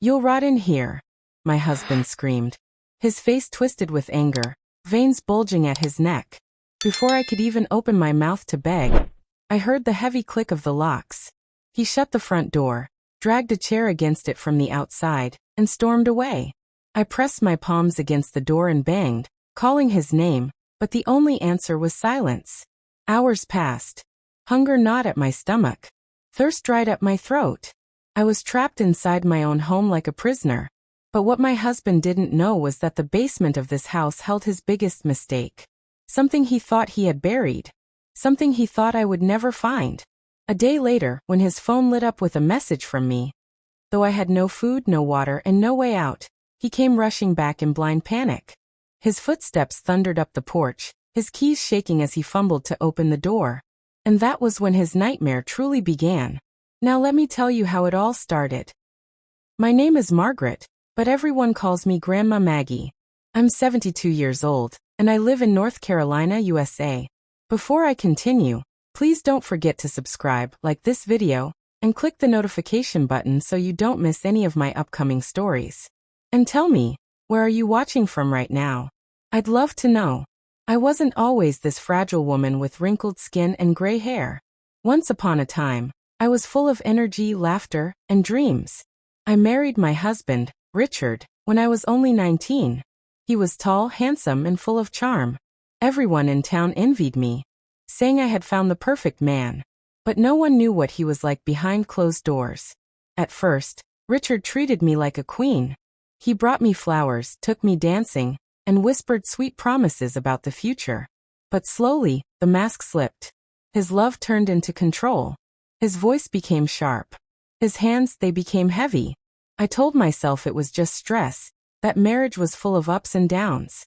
"You'll rot in here," my husband screamed. His face twisted with anger, veins bulging at his neck. Before I could even open my mouth to beg, I heard the heavy click of the locks. He shut the front door, dragged a chair against it from the outside, and stormed away. I pressed my palms against the door and banged, calling his name, but the only answer was silence. Hours passed. Hunger gnawed at my stomach. Thirst dried up my throat. I was trapped inside my own home like a prisoner. But what my husband didn't know was that the basement of this house held his biggest mistake. Something he thought he had buried. Something he thought I would never find. A day later, when his phone lit up with a message from me, though I had no food, no water, and no way out, he came rushing back in blind panic. His footsteps thundered up the porch, his keys shaking as he fumbled to open the door. And that was when his nightmare truly began. Now let me tell you how it all started. My name is Margaret, but everyone calls me Grandma Maggie. I'm 72 years old, and I live in North Carolina, USA. Before I continue, please don't forget to subscribe, like this video, and click the notification button so you don't miss any of my upcoming stories. And tell me, where are you watching from right now? I'd love to know. I wasn't always this fragile woman with wrinkled skin and gray hair. Once upon a time, I was full of energy, laughter, and dreams. I married my husband, Richard, when I was only 19. He was tall, handsome, and full of charm. Everyone in town envied me, saying I had found the perfect man. But no one knew what he was like behind closed doors. At first, Richard treated me like a queen. He brought me flowers, took me dancing, and whispered sweet promises about the future. But slowly, the mask slipped. His love turned into control. His voice became sharp. His hands, they became heavy. I told myself it was just stress, that marriage was full of ups and downs.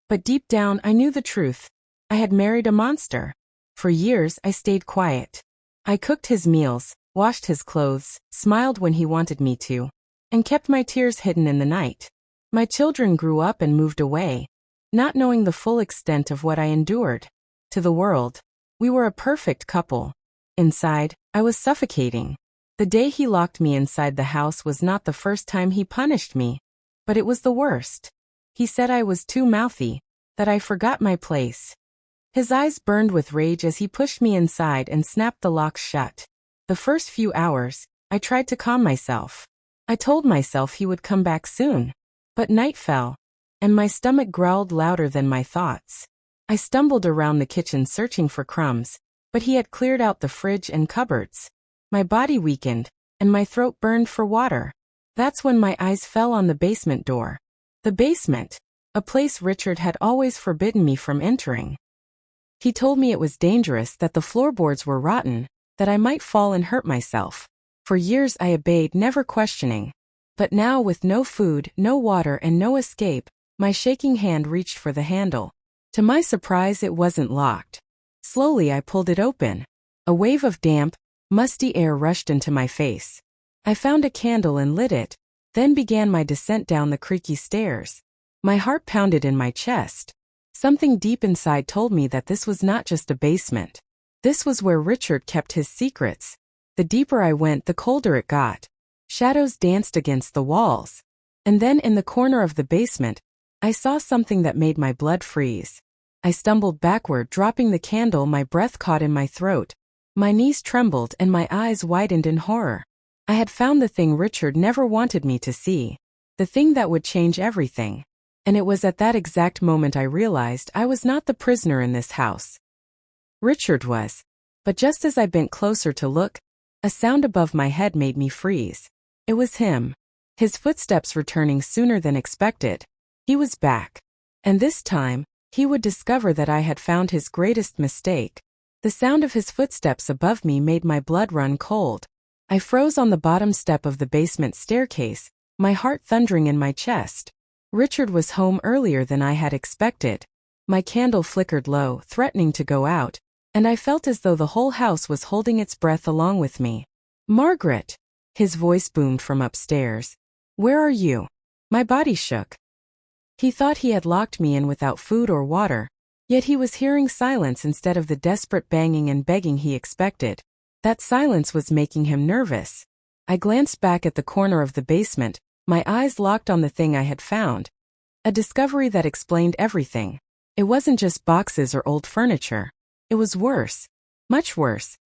But deep down, I knew the truth. I had married a monster. For years, I stayed quiet. I cooked his meals, washed his clothes, smiled when he wanted me to, and kept my tears hidden in the night. My children grew up and moved away, not knowing the full extent of what I endured. To the world, we were a perfect couple. Inside, I was suffocating. The day he locked me inside the house was not the first time he punished me, but it was the worst. He said I was too mouthy, that I forgot my place. His eyes burned with rage as he pushed me inside and snapped the locks shut. The first few hours, I tried to calm myself. I told myself he would come back soon. But night fell, and my stomach growled louder than my thoughts. I stumbled around the kitchen searching for crumbs, but he had cleared out the fridge and cupboards. My body weakened, and my throat burned for water. That's when my eyes fell on the basement door. The basement, a place Richard had always forbidden me from entering. He told me it was dangerous, that the floorboards were rotten, that I might fall and hurt myself. For years I obeyed, never questioning. But now, with no food, no water, and no escape, my shaking hand reached for the handle. To my surprise, it wasn't locked. Slowly I pulled it open. A wave of damp, musty air rushed into my face. I found a candle and lit it, then began my descent down the creaky stairs. My heart pounded in my chest. Something deep inside told me that this was not just a basement. This was where Richard kept his secrets. The deeper I went, the colder it got. Shadows danced against the walls. And then in the corner of the basement, I saw something that made my blood freeze. I stumbled backward, dropping the candle, my breath caught in my throat. My knees trembled and my eyes widened in horror. I had found the thing Richard never wanted me to see. The thing that would change everything. And it was at that exact moment I realized I was not the prisoner in this house. Richard was. But just as I bent closer to look, a sound above my head made me freeze. It was him. His footsteps returning sooner than expected. He was back. And this time, he would discover that I had found his greatest mistake. The sound of his footsteps above me made my blood run cold. I froze on the bottom step of the basement staircase, my heart thundering in my chest. Richard was home earlier than I had expected. My candle flickered low, threatening to go out, and I felt as though the whole house was holding its breath along with me. "Margaret!" His voice boomed from upstairs. "Where are you?" My body shook. He thought he had locked me in without food or water, yet he was hearing silence instead of the desperate banging and begging he expected. That silence was making him nervous. I glanced back at the corner of the basement, my eyes locked on the thing I had found. A discovery that explained everything. It wasn't just boxes or old furniture. It was worse. Much worse.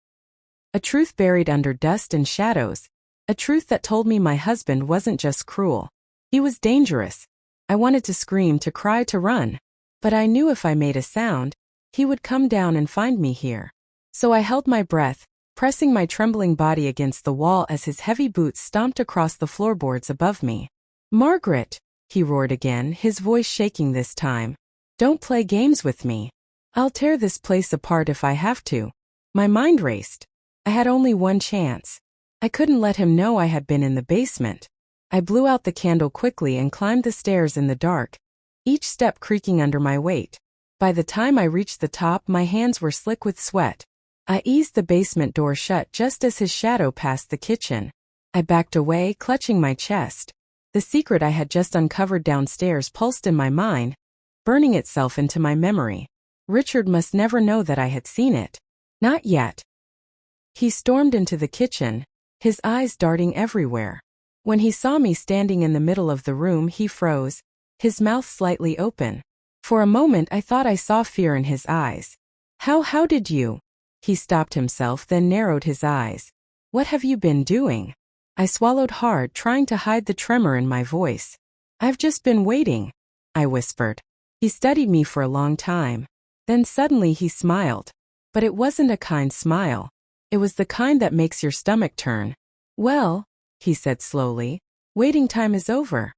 A truth buried under dust and shadows. A truth that told me my husband wasn't just cruel. He was dangerous. I wanted to scream, to cry, to run. But I knew if I made a sound, he would come down and find me here. So I held my breath, pressing my trembling body against the wall as his heavy boots stomped across the floorboards above me. "Margaret!" he roared again, his voice shaking this time. "Don't play games with me. I'll tear this place apart if I have to." My mind raced. I had only one chance. I couldn't let him know I had been in the basement. I blew out the candle quickly and climbed the stairs in the dark, each step creaking under my weight. By the time I reached the top, my hands were slick with sweat. I eased the basement door shut just as his shadow passed the kitchen. I backed away, clutching my chest. The secret I had just uncovered downstairs pulsed in my mind, burning itself into my memory. Richard must never know that I had seen it. Not yet. He stormed into the kitchen, his eyes darting everywhere. When he saw me standing in the middle of the room, he froze, his mouth slightly open. For a moment I thought I saw fear in his eyes. How did you?" He stopped himself, then narrowed his eyes. "What have you been doing?" I swallowed hard, trying to hide the tremor in my voice. "I've just been waiting," I whispered. He studied me for a long time. Then suddenly he smiled. But it wasn't a kind smile. It was the kind that makes your stomach turn. "Well," he said slowly, "waiting time is over."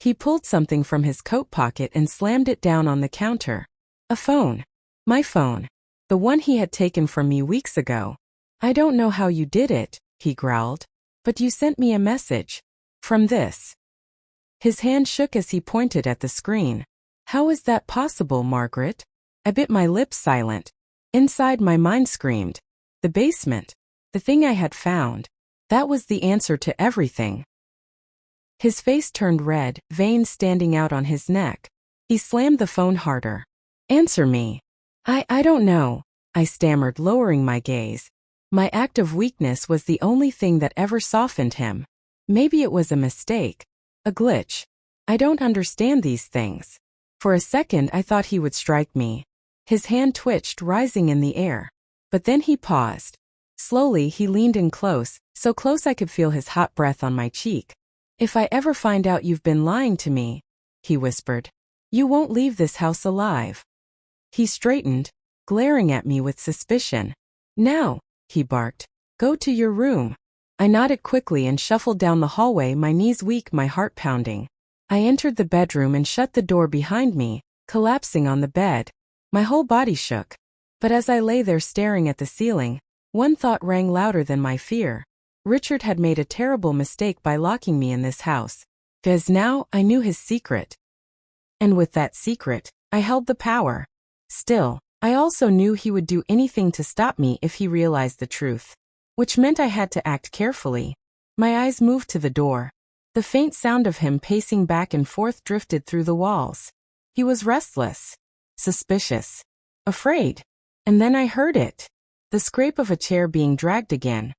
He pulled something from his coat pocket and slammed it down on the counter. A phone. My phone. The one he had taken from me weeks ago. "I don't know how you did it," he growled. "But you sent me a message. From this." His hand shook as he pointed at the screen. "How is that possible, Margaret?" I bit my lips, silent. Inside, my mind screamed. The basement. The thing I had found. That was the answer to everything. His face turned red, veins standing out on his neck. He slammed the phone harder. "Answer me." I don't know," I stammered, lowering my gaze. My act of weakness was the only thing that ever softened him. Maybe it was a mistake. A glitch. I don't understand these things. For a second I thought he would strike me. His hand twitched, rising in the air. But then he paused. Slowly he leaned in close, so close I could feel his hot breath on my cheek. "If I ever find out you've been lying to me," he whispered, "you won't leave this house alive." He straightened, glaring at me with suspicion. "Now," he barked, "go to your room." I nodded quickly and shuffled down the hallway, my knees weak, my heart pounding. I entered the bedroom and shut the door behind me, collapsing on the bed. My whole body shook. But as I lay there staring at the ceiling, one thought rang louder than my fear. Richard had made a terrible mistake by locking me in this house. Because now I knew his secret. And with that secret, I held the power. Still, I also knew he would do anything to stop me if he realized the truth. Which meant I had to act carefully. My eyes moved to the door. The faint sound of him pacing back and forth drifted through the walls. He was restless, suspicious, afraid. And then I heard it. The scrape of a chair being dragged again.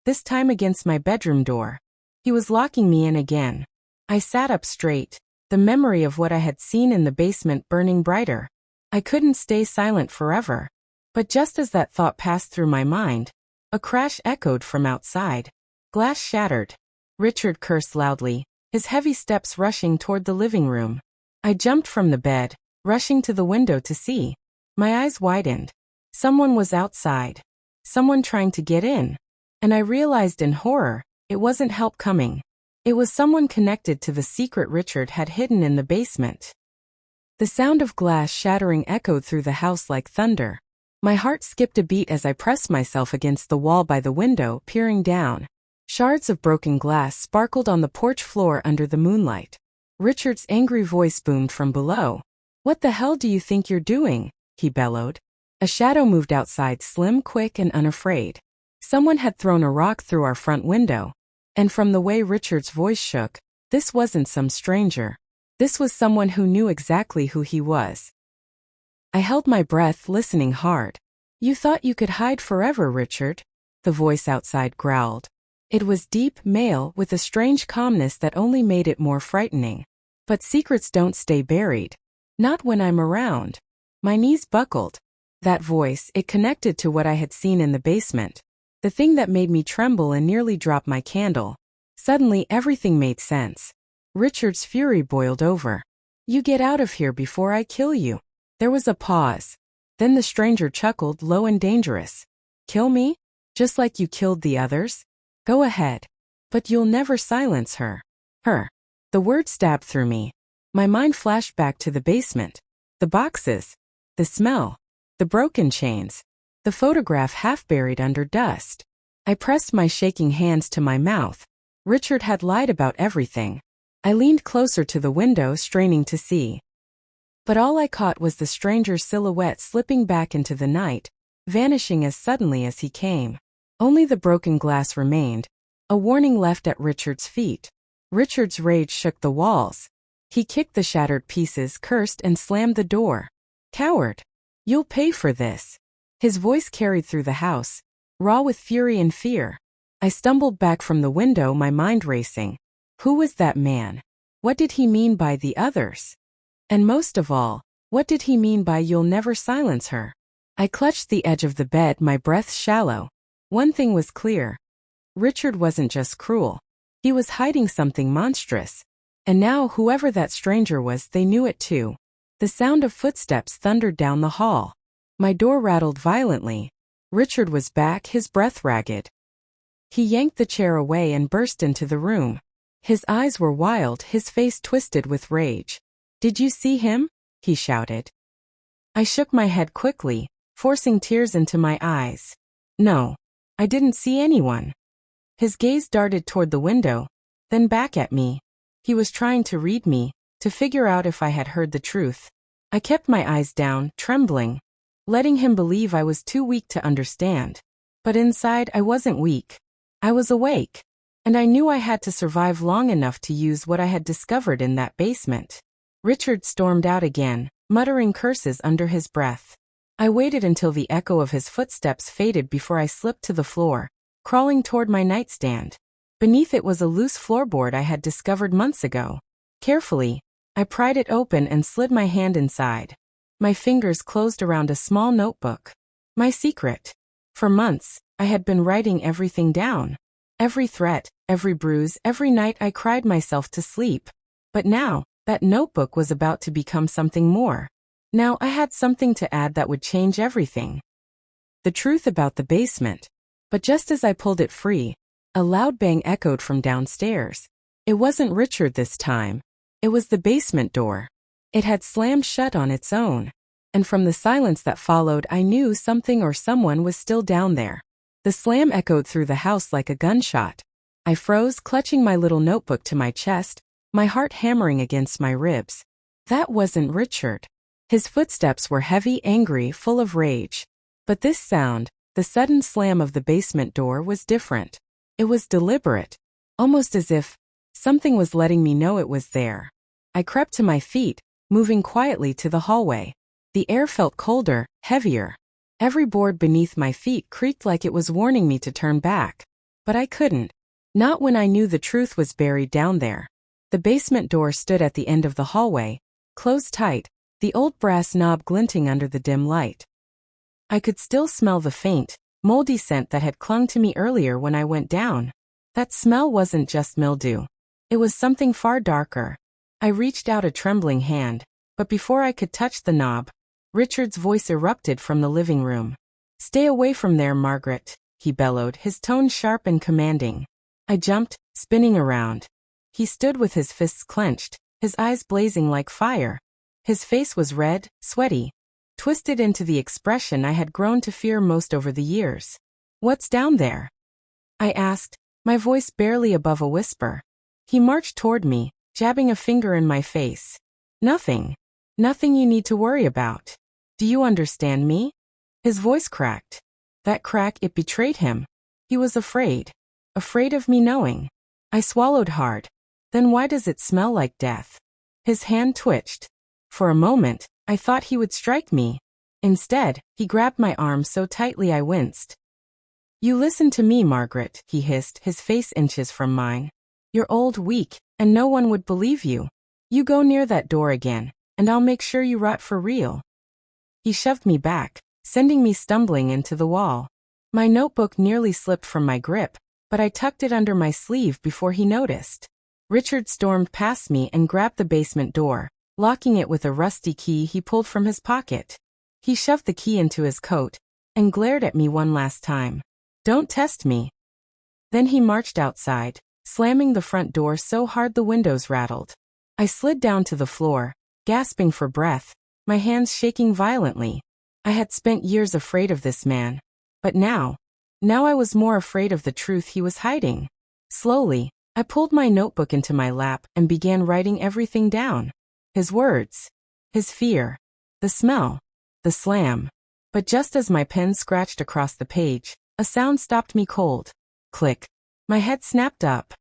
This time against my bedroom door. He was locking me in again. I sat up straight, the memory of what I had seen in the basement burning brighter. I couldn't stay silent forever. But just as that thought passed through my mind, a crash echoed from outside. Glass shattered. Richard cursed loudly, his heavy steps rushing toward the living room. I jumped from the bed, rushing to the window to see. My eyes widened. Someone was outside. Someone trying to get in. And I realized in horror, it wasn't help coming. It was someone connected to the secret Richard had hidden in the basement. The sound of glass shattering echoed through the house like thunder. My heart skipped a beat as I pressed myself against the wall by the window, peering down. Shards of broken glass sparkled on the porch floor under the moonlight. Richard's angry voice boomed from below. "What the hell do you think you're doing?" he bellowed. A shadow moved outside, slim, quick, and unafraid. Someone had thrown a rock through our front window. And from the way Richard's voice shook, this wasn't some stranger. This was someone who knew exactly who he was. I held my breath, listening hard. "You thought you could hide forever, Richard?" the voice outside growled. It was deep, male, with a strange calmness that only made it more frightening. But secrets don't stay buried. Not when I'm around. My knees buckled. That voice, it connected to what I had seen in the basement. The thing that made me tremble and nearly drop my candle. Suddenly everything made sense. Richard's fury boiled over. "You get out of here before I kill you." There was a pause. Then the stranger chuckled, low and dangerous. "Kill me? Just like you killed the others? Go ahead. But you'll never silence her." Her. The word stabbed through me. My mind flashed back to the basement. The boxes. The smell. The broken chains. The photograph half buried under dust. I pressed my shaking hands to my mouth. Richard had lied about everything. I leaned closer to the window, straining to see. But all I caught was the stranger's silhouette slipping back into the night, vanishing as suddenly as he came. Only the broken glass remained, a warning left at Richard's feet. Richard's rage shook the walls. He kicked the shattered pieces, cursed, and slammed the door. "Coward! You'll pay for this." His voice carried through the house, raw with fury and fear. I stumbled back from the window, my mind racing. Who was that man? What did he mean by the others? And most of all, what did he mean by "you'll never silence her"? I clutched the edge of the bed, my breath shallow. One thing was clear. Richard wasn't just cruel. He was hiding something monstrous. And now, whoever that stranger was, they knew it too. The sound of footsteps thundered down the hall. My door rattled violently. Richard was back, his breath ragged. He yanked the chair away and burst into the room. His eyes were wild, his face twisted with rage. "Did you see him?" he shouted. I shook my head quickly, forcing tears into my eyes. "No, I didn't see anyone." His gaze darted toward the window, then back at me. He was trying to read me, to figure out if I had heard the truth. I kept my eyes down, trembling, letting him believe I was too weak to understand. But inside, I wasn't weak. I was awake. And I knew I had to survive long enough to use what I had discovered in that basement. Richard stormed out again, muttering curses under his breath. I waited until the echo of his footsteps faded before I slipped to the floor, crawling toward my nightstand. Beneath it was a loose floorboard I had discovered months ago. Carefully, I pried it open and slid my hand inside. My fingers closed around a small notebook. My secret. For months, I had been writing everything down. Every threat, every bruise, every night I cried myself to sleep. But now, that notebook was about to become something more. Now I had something to add that would change everything. The truth about the basement. But just as I pulled it free, a loud bang echoed from downstairs. It wasn't Richard this time. It was the basement door. It had slammed shut on its own. And from the silence that followed, I knew something or someone was still down there. The slam echoed through the house like a gunshot. I froze, clutching my little notebook to my chest, my heart hammering against my ribs. That wasn't Richard. His footsteps were heavy, angry, full of rage. But this sound, the sudden slam of the basement door, was different. It was deliberate, almost as if something was letting me know it was there. I crept to my feet, moving quietly to the hallway. The air felt colder, heavier. Every board beneath my feet creaked like it was warning me to turn back. But I couldn't. Not when I knew the truth was buried down there. The basement door stood at the end of the hallway, closed tight, the old brass knob glinting under the dim light. I could still smell the faint, moldy scent that had clung to me earlier when I went down. That smell wasn't just mildew. It was something far darker. I reached out a trembling hand, but before I could touch the knob, Richard's voice erupted from the living room. "Stay away from there, Margaret," he bellowed, his tone sharp and commanding. I jumped, spinning around. He stood with his fists clenched, his eyes blazing like fire. His face was red, sweaty, twisted into the expression I had grown to fear most over the years. "What's down there?" I asked, my voice barely above a whisper. He marched toward me, jabbing a finger in my face. "Nothing. Nothing you need to worry about. Do you understand me?" His voice cracked. That crack, it betrayed him. He was afraid. Afraid of me knowing. I swallowed hard. "Then why does it smell like death?" His hand twitched. For a moment, I thought he would strike me. Instead, he grabbed my arm so tightly I winced. You listen to me, Margaret, he hissed, his face inches from mine. You're old, weak, and no one would believe you. You go near that door again, and I'll make sure you rot for real. He shoved me back, sending me stumbling into the wall. My notebook nearly slipped from my grip, but I tucked it under my sleeve before he noticed. Richard stormed past me and grabbed the basement door, locking it with a rusty key he pulled from his pocket. He shoved the key into his coat and glared at me one last time. Don't test me. Then he marched outside, slamming the front door so hard the windows rattled. I slid down to the floor, gasping for breath, my hands shaking violently. I had spent years afraid of this man. But now I was more afraid of the truth he was hiding. Slowly, I pulled my notebook into my lap and began writing everything down. His words, his fear, the smell, the slam. But just as my pen scratched across the page, a sound stopped me cold. Click. My head snapped up.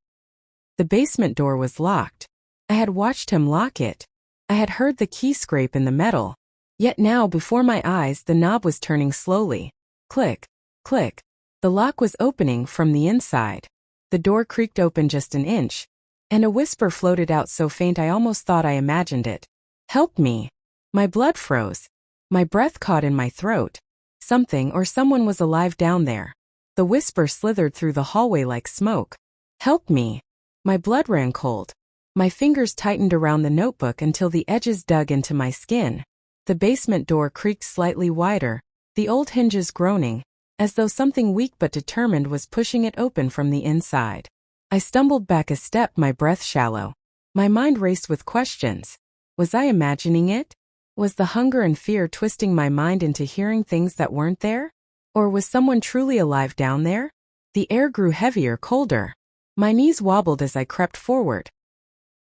The basement door was locked. I had watched him lock it. I had heard the key scrape in the metal. Yet now before my eyes the knob was turning slowly. Click, click. The lock was opening from the inside. The door creaked open just an inch, and a whisper floated out so faint I almost thought I imagined it. Help me. My blood froze. My breath caught in my throat. Something or someone was alive down there. The whisper slithered through the hallway like smoke. Help me. My blood ran cold. My fingers tightened around the notebook until the edges dug into my skin. The basement door creaked slightly wider, the old hinges groaning, as though something weak but determined was pushing it open from the inside. I stumbled back a step, my breath shallow. My mind raced with questions. Was I imagining it? Was the hunger and fear twisting my mind into hearing things that weren't there? Or was someone truly alive down there? The air grew heavier, colder. My knees wobbled as I crept forward.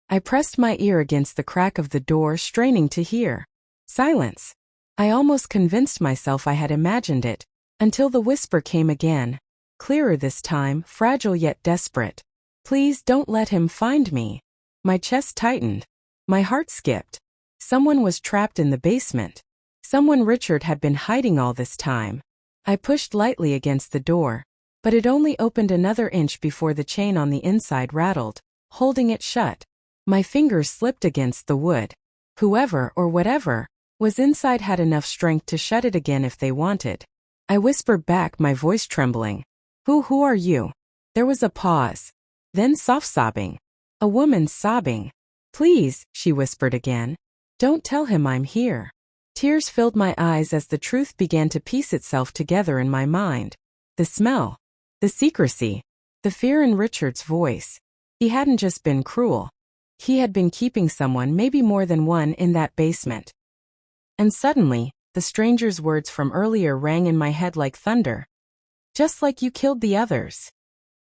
I pressed my ear against the crack of the door, straining to hear. Silence. I almost convinced myself I had imagined it, until the whisper came again. Clearer this time, fragile yet desperate. Please don't let him find me. My chest tightened. My heart skipped. Someone was trapped in the basement. Someone Richard had been hiding all this time. I pushed lightly against the door, but it only opened another inch before the chain on the inside rattled, holding it shut. My fingers slipped against the wood. Whoever or whatever was inside had enough strength to shut it again if they wanted. I whispered back, my voice trembling. Who are you? There was a pause. Then soft sobbing. A woman sobbing. Please, she whispered again. Don't tell him I'm here. Tears filled my eyes as the truth began to piece itself together in my mind. The smell. The secrecy. The fear in Richard's voice. He hadn't just been cruel. He had been keeping someone, maybe more than one, in that basement. And suddenly, the stranger's words from earlier rang in my head like thunder. Just like you killed the others.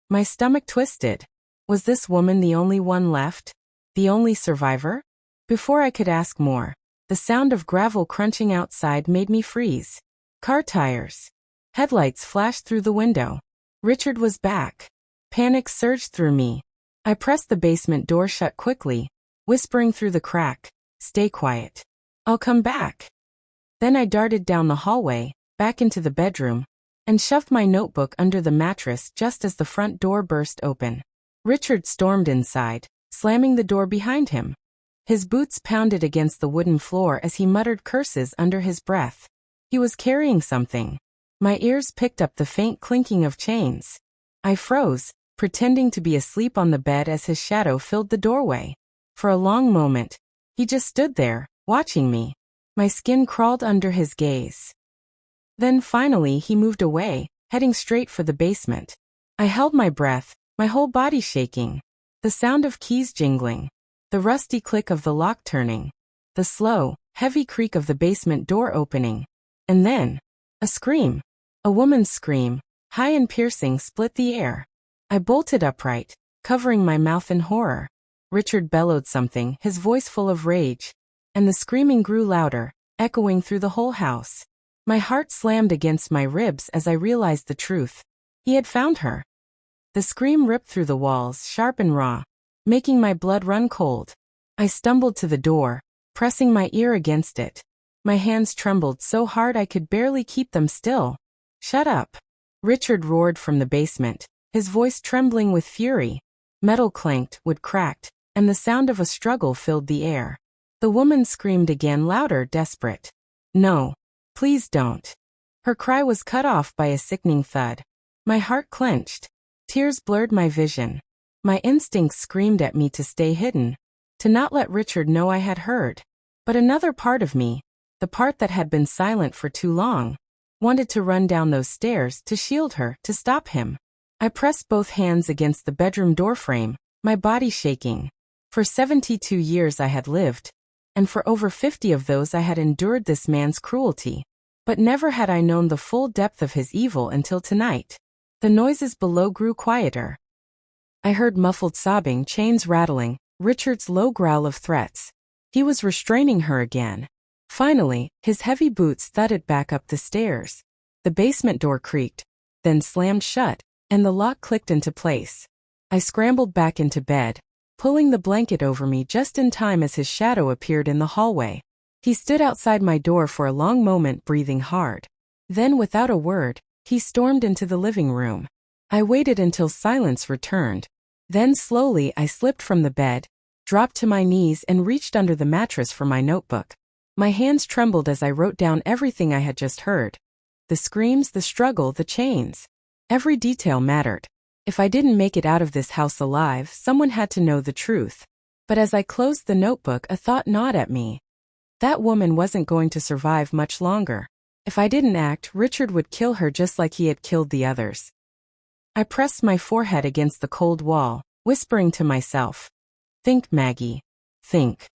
My stomach twisted. Was this woman the only one left? The only survivor? Before I could ask more, the sound of gravel crunching outside made me freeze. Car tires. Headlights flashed through the window. Richard was back. Panic surged through me. I pressed the basement door shut quickly, whispering through the crack, "Stay quiet. I'll come back." Then I darted down the hallway, back into the bedroom, and shoved my notebook under the mattress just as the front door burst open. Richard stormed inside, slamming the door behind him. His boots pounded against the wooden floor as he muttered curses under his breath. He was carrying something. My ears picked up the faint clinking of chains. I froze, pretending to be asleep on the bed as his shadow filled the doorway. For a long moment, he just stood there, watching me. My skin crawled under his gaze. Then finally he moved away, heading straight for the basement. I held my breath, my whole body shaking. The sound of keys jingling. The rusty click of the lock turning. The slow, heavy creak of the basement door opening. And then, a scream. A woman's scream, high and piercing, split the air. I bolted upright, covering my mouth in horror. Richard bellowed something, his voice full of rage, and the screaming grew louder, echoing through the whole house. My heart slammed against my ribs as I realized the truth. He had found her. The scream ripped through the walls, sharp and raw, making my blood run cold. I stumbled to the door, pressing my ear against it. My hands trembled so hard I could barely keep them still. "Shut up." Richard roared from the basement, his voice trembling with fury. Metal clanked, wood cracked, and the sound of a struggle filled the air. The woman screamed again, louder, desperate. No. Please don't. Her cry was cut off by a sickening thud. My heart clenched. Tears blurred my vision. My instincts screamed at me to stay hidden, to not let Richard know I had heard. But another part of me, the part that had been silent for too long, wanted to run down those stairs to shield her, to stop him. I pressed both hands against the bedroom doorframe, my body shaking. For 72 years I had lived, and for over 50 of those I had endured this man's cruelty. But never had I known the full depth of his evil until tonight. The noises below grew quieter. I heard muffled sobbing, chains rattling, Richard's low growl of threats. He was restraining her again. Finally, his heavy boots thudded back up the stairs. The basement door creaked, then slammed shut, and the lock clicked into place. I scrambled back into bed, pulling the blanket over me just in time as his shadow appeared in the hallway. He stood outside my door for a long moment, breathing hard. Then, without a word, he stormed into the living room. I waited until silence returned. Then slowly I slipped from the bed, dropped to my knees and reached under the mattress for my notebook. My hands trembled as I wrote down everything I had just heard. The screams, the struggle, the chains. Every detail mattered. If I didn't make it out of this house alive, someone had to know the truth. But as I closed the notebook, a thought gnawed at me. That woman wasn't going to survive much longer. If I didn't act, Richard would kill her just like he had killed the others. I pressed my forehead against the cold wall, whispering to myself, "Think, Maggie. Think."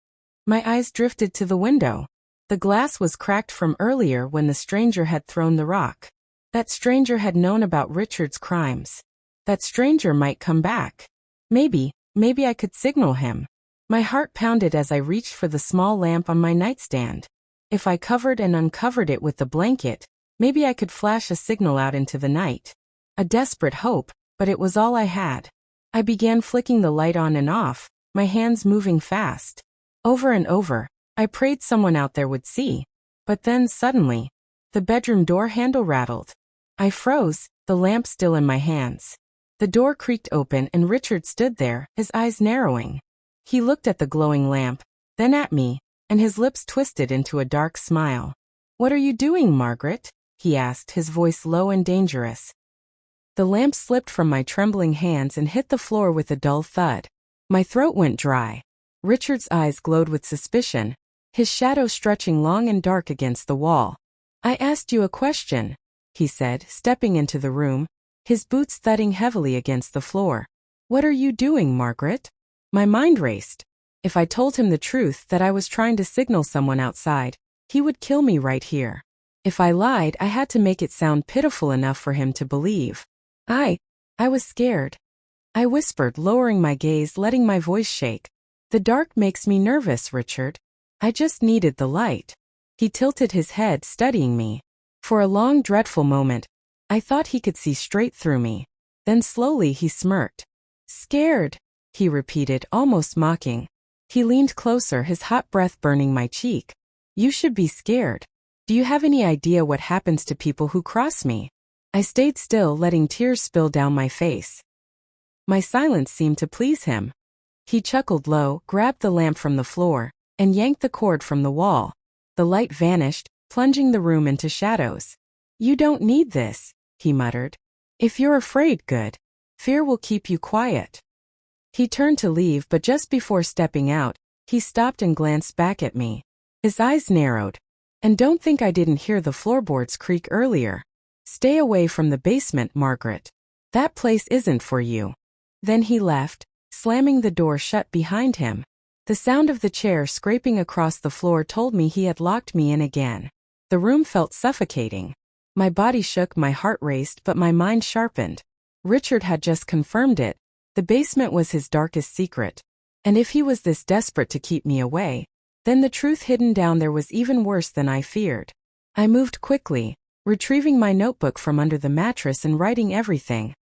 My eyes drifted to the window. The glass was cracked from earlier when the stranger had thrown the rock. That stranger had known about Richard's crimes. That stranger might come back. Maybe I could signal him. My heart pounded as I reached for the small lamp on my nightstand. If I covered and uncovered it with the blanket, maybe I could flash a signal out into the night. A desperate hope, but it was all I had. I began flicking the light on and off, my hands moving fast. Over and over, I prayed someone out there would see. But then suddenly, the bedroom door handle rattled. I froze, the lamp still in my hands. The door creaked open and Richard stood there, his eyes narrowing. He looked at the glowing lamp, then at me, and his lips twisted into a dark smile. "What are you doing, Margaret?" he asked, his voice low and dangerous. The lamp slipped from my trembling hands and hit the floor with a dull thud. My throat went dry. Richard's eyes glowed with suspicion, his shadow stretching long and dark against the wall. "I asked you a question," he said, stepping into the room, his boots thudding heavily against the floor. "What are you doing, Margaret?" My mind raced. If I told him the truth that I was trying to signal someone outside, he would kill me right here. If I lied, I had to make it sound pitiful enough for him to believe. I was scared. I whispered, lowering my gaze, letting my voice shake. "The dark makes me nervous, Richard. I just needed the light." He tilted his head, studying me. For a long, dreadful moment, I thought he could see straight through me. Then slowly he smirked. "Scared," he repeated, almost mocking. He leaned closer, his hot breath burning my cheek. "You should be scared. Do you have any idea what happens to people who cross me?" I stayed still, letting tears spill down my face. My silence seemed to please him. He chuckled low, grabbed the lamp from the floor, and yanked the cord from the wall. The light vanished, plunging the room into shadows. "You don't need this," he muttered. "If you're afraid, good. Fear will keep you quiet." He turned to leave, but just before stepping out, he stopped and glanced back at me. His eyes narrowed. "And don't think I didn't hear the floorboards creak earlier. Stay away from the basement, Margaret. That place isn't for you." Then he left, slamming the door shut behind him. The sound of the chair scraping across the floor told me he had locked me in again. The room felt suffocating. My body shook, my heart raced, but my mind sharpened. Richard had just confirmed it. The basement was his darkest secret. And if he was this desperate to keep me away, then the truth hidden down there was even worse than I feared. I moved quickly, retrieving my notebook from under the mattress and writing everything.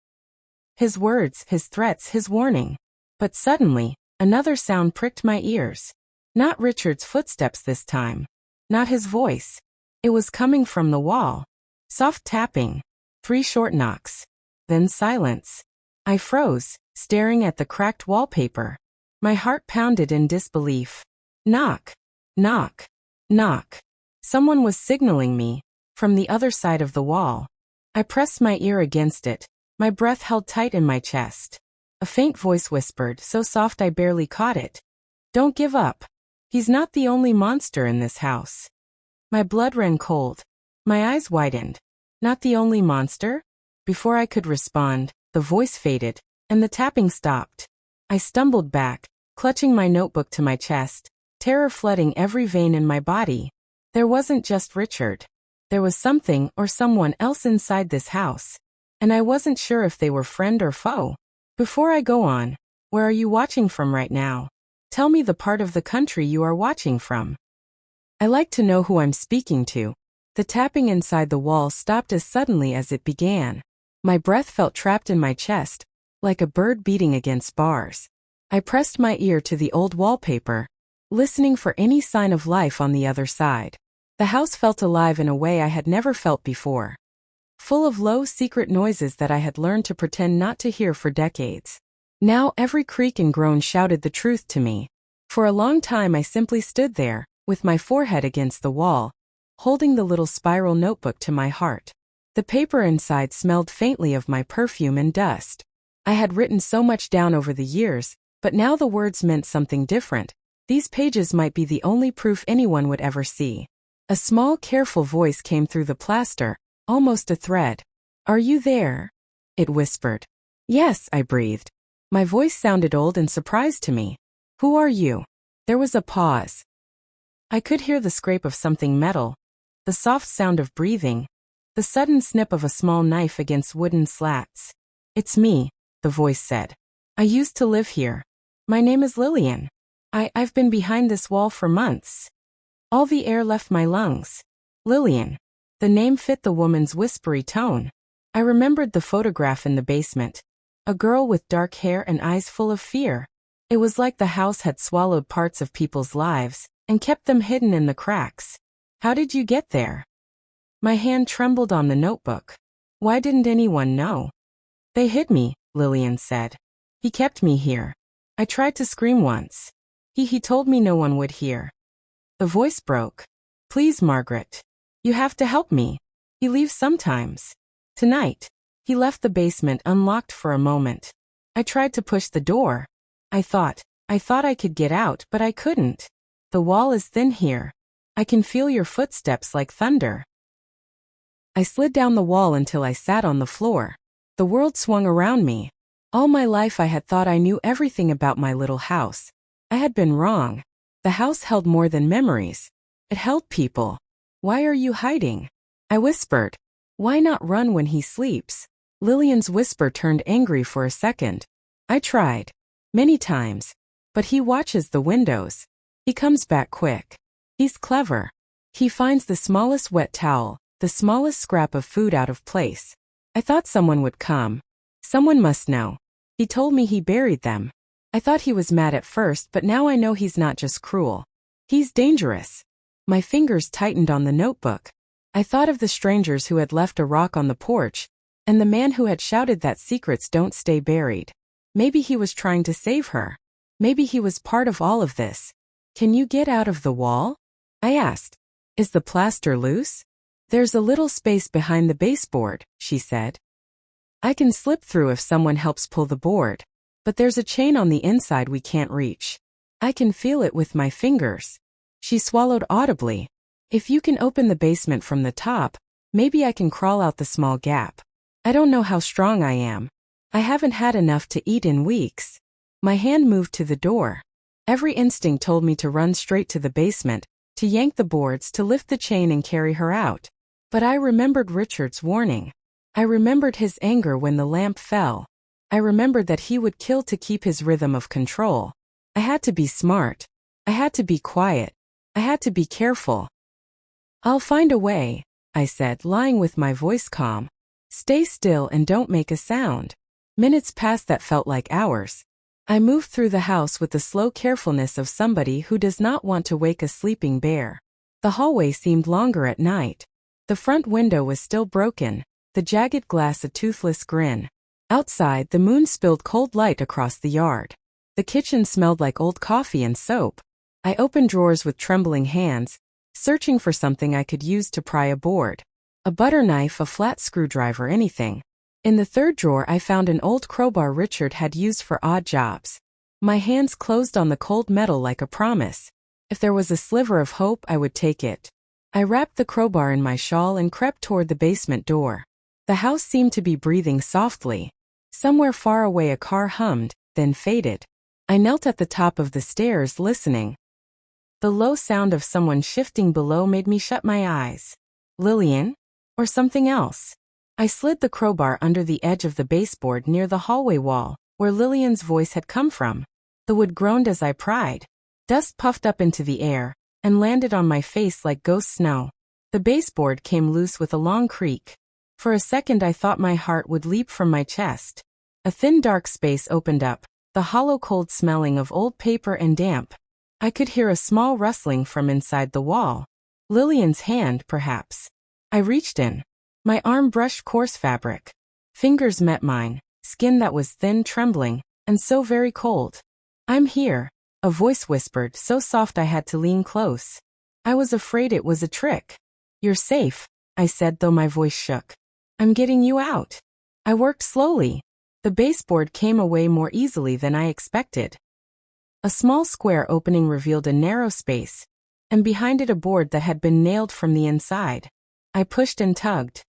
His words, his threats, his warning. But suddenly, another sound pricked my ears. Not Richard's footsteps this time. Not his voice. It was coming from the wall. Soft tapping. 3 short knocks. Then silence. I froze, staring at the cracked wallpaper. My heart pounded in disbelief. Knock. Knock. Knock. Someone was signaling me, from the other side of the wall. I pressed my ear against it, my breath held tight in my chest. A faint voice whispered, so soft I barely caught it. Don't give up. He's not the only monster in this house. My blood ran cold. My eyes widened. Not the only monster? Before I could respond, the voice faded, and the tapping stopped. I stumbled back, clutching my notebook to my chest, terror flooding every vein in my body. There wasn't just Richard. There was something or someone else inside this house, and I wasn't sure if they were friend or foe. Before I go on, where are you watching from right now? Tell me the part of the country you are watching from. I like to know who I'm speaking to. The tapping inside the wall stopped as suddenly as it began. My breath felt trapped in my chest, like a bird beating against bars. I pressed my ear to the old wallpaper, listening for any sign of life on the other side. The house felt alive in a way I had never felt before. Full of low, secret noises that I had learned to pretend not to hear for decades. Now every creak and groan shouted the truth to me. For a long time I simply stood there, with my forehead against the wall, holding the little spiral notebook to my heart. The paper inside smelled faintly of my perfume and dust. I had written so much down over the years, but now the words meant something different. These pages might be the only proof anyone would ever see. A small, careful voice came through the plaster, almost a thread. Are you there? It whispered. Yes, I breathed. My voice sounded old and surprised to me. Who are you? There was a pause. I could hear the scrape of something metal, the soft sound of breathing, the sudden snip of a small knife against wooden slats. It's me, the voice said. I used to live here. My name is Lillian. I've been behind this wall for months. All the air left my lungs. Lillian. The name fit the woman's whispery tone. I remembered the photograph in the basement. A girl with dark hair and eyes full of fear. It was like the house had swallowed parts of people's lives and kept them hidden in the cracks. How did you get there? My hand trembled on the notebook. Why didn't anyone know? They hid me, Lillian said. He kept me here. I tried to scream once. He told me no one would hear. The voice broke. Please, Margaret. You have to help me. He leaves sometimes. Tonight. He left the basement unlocked for a moment. I tried to push the door. I thought I could get out, but I couldn't. The wall is thin here. I can feel your footsteps like thunder. I slid down the wall until I sat on the floor. The world swung around me. All my life I had thought I knew everything about my little house. I had been wrong. The house held more than memories. It held people. Why are you hiding? I whispered. Why not run when he sleeps? Lillian's whisper turned angry for a second. I tried. Many times. But he watches the windows. He comes back quick. He's clever. He finds the smallest wet towel, the smallest scrap of food out of place. I thought someone would come. Someone must know. He told me he buried them. I thought he was mad at first, but now I know he's not just cruel. He's dangerous. My fingers tightened on the notebook. I thought of the strangers who had left a rock on the porch, and the man who had shouted that secrets don't stay buried. Maybe he was trying to save her. Maybe he was part of all of this. Can you get out of the wall? I asked. Is the plaster loose? There's a little space behind the baseboard, she said. I can slip through if someone helps pull the board. But there's a chain on the inside we can't reach. I can feel it with my fingers. She swallowed audibly. If you can open the basement from the top, maybe I can crawl out the small gap. I don't know how strong I am. I haven't had enough to eat in weeks. My hand moved to the door. Every instinct told me to run straight to the basement, to yank the boards, to lift the chain and carry her out. But I remembered Richard's warning. I remembered his anger when the lamp fell. I remembered that he would kill to keep his rhythm of control. I had to be smart. I had to be quiet. I had to be careful. I'll find a way, I said, lying with my voice calm. Stay still and don't make a sound. Minutes passed that felt like hours. I moved through the house with the slow carefulness of somebody who does not want to wake a sleeping bear. The hallway seemed longer at night. The front window was still broken. the jagged glass a toothless grin. Outside, the moon spilled cold light across the yard. The kitchen smelled like old coffee and soap. I opened drawers with trembling hands, searching for something I could use to pry a board. A butter knife, a flat screwdriver, anything. In the third drawer I found an old crowbar Richard had used for odd jobs. My hands closed on the cold metal like a promise. If there was a sliver of hope, I would take it. I wrapped the crowbar in my shawl and crept toward the basement door. The house seemed to be breathing softly. Somewhere far away a car hummed, then faded. I knelt at the top of the stairs listening. The low sound of someone shifting below made me shut my eyes. Lillian? Or something else? I slid the crowbar under the edge of the baseboard near the hallway wall, where Lillian's voice had come from. The wood groaned as I pried. Dust puffed up into the air and landed on my face like ghost snow. The baseboard came loose with a long creak. For a second I thought my heart would leap from my chest. A thin dark space opened up, the hollow cold smelling of old paper and damp. I could hear a small rustling from inside the wall. Lillian's hand, perhaps. I reached in. My arm brushed coarse fabric. Fingers met mine, skin that was thin, trembling, and so very cold. "I'm here," a voice whispered, so soft I had to lean close. I was afraid it was a trick. "You're safe," I said, though my voice shook. "I'm getting you out." I worked slowly. The baseboard came away more easily than I expected. A small square opening revealed a narrow space, and behind it a board that had been nailed from the inside. I pushed and tugged.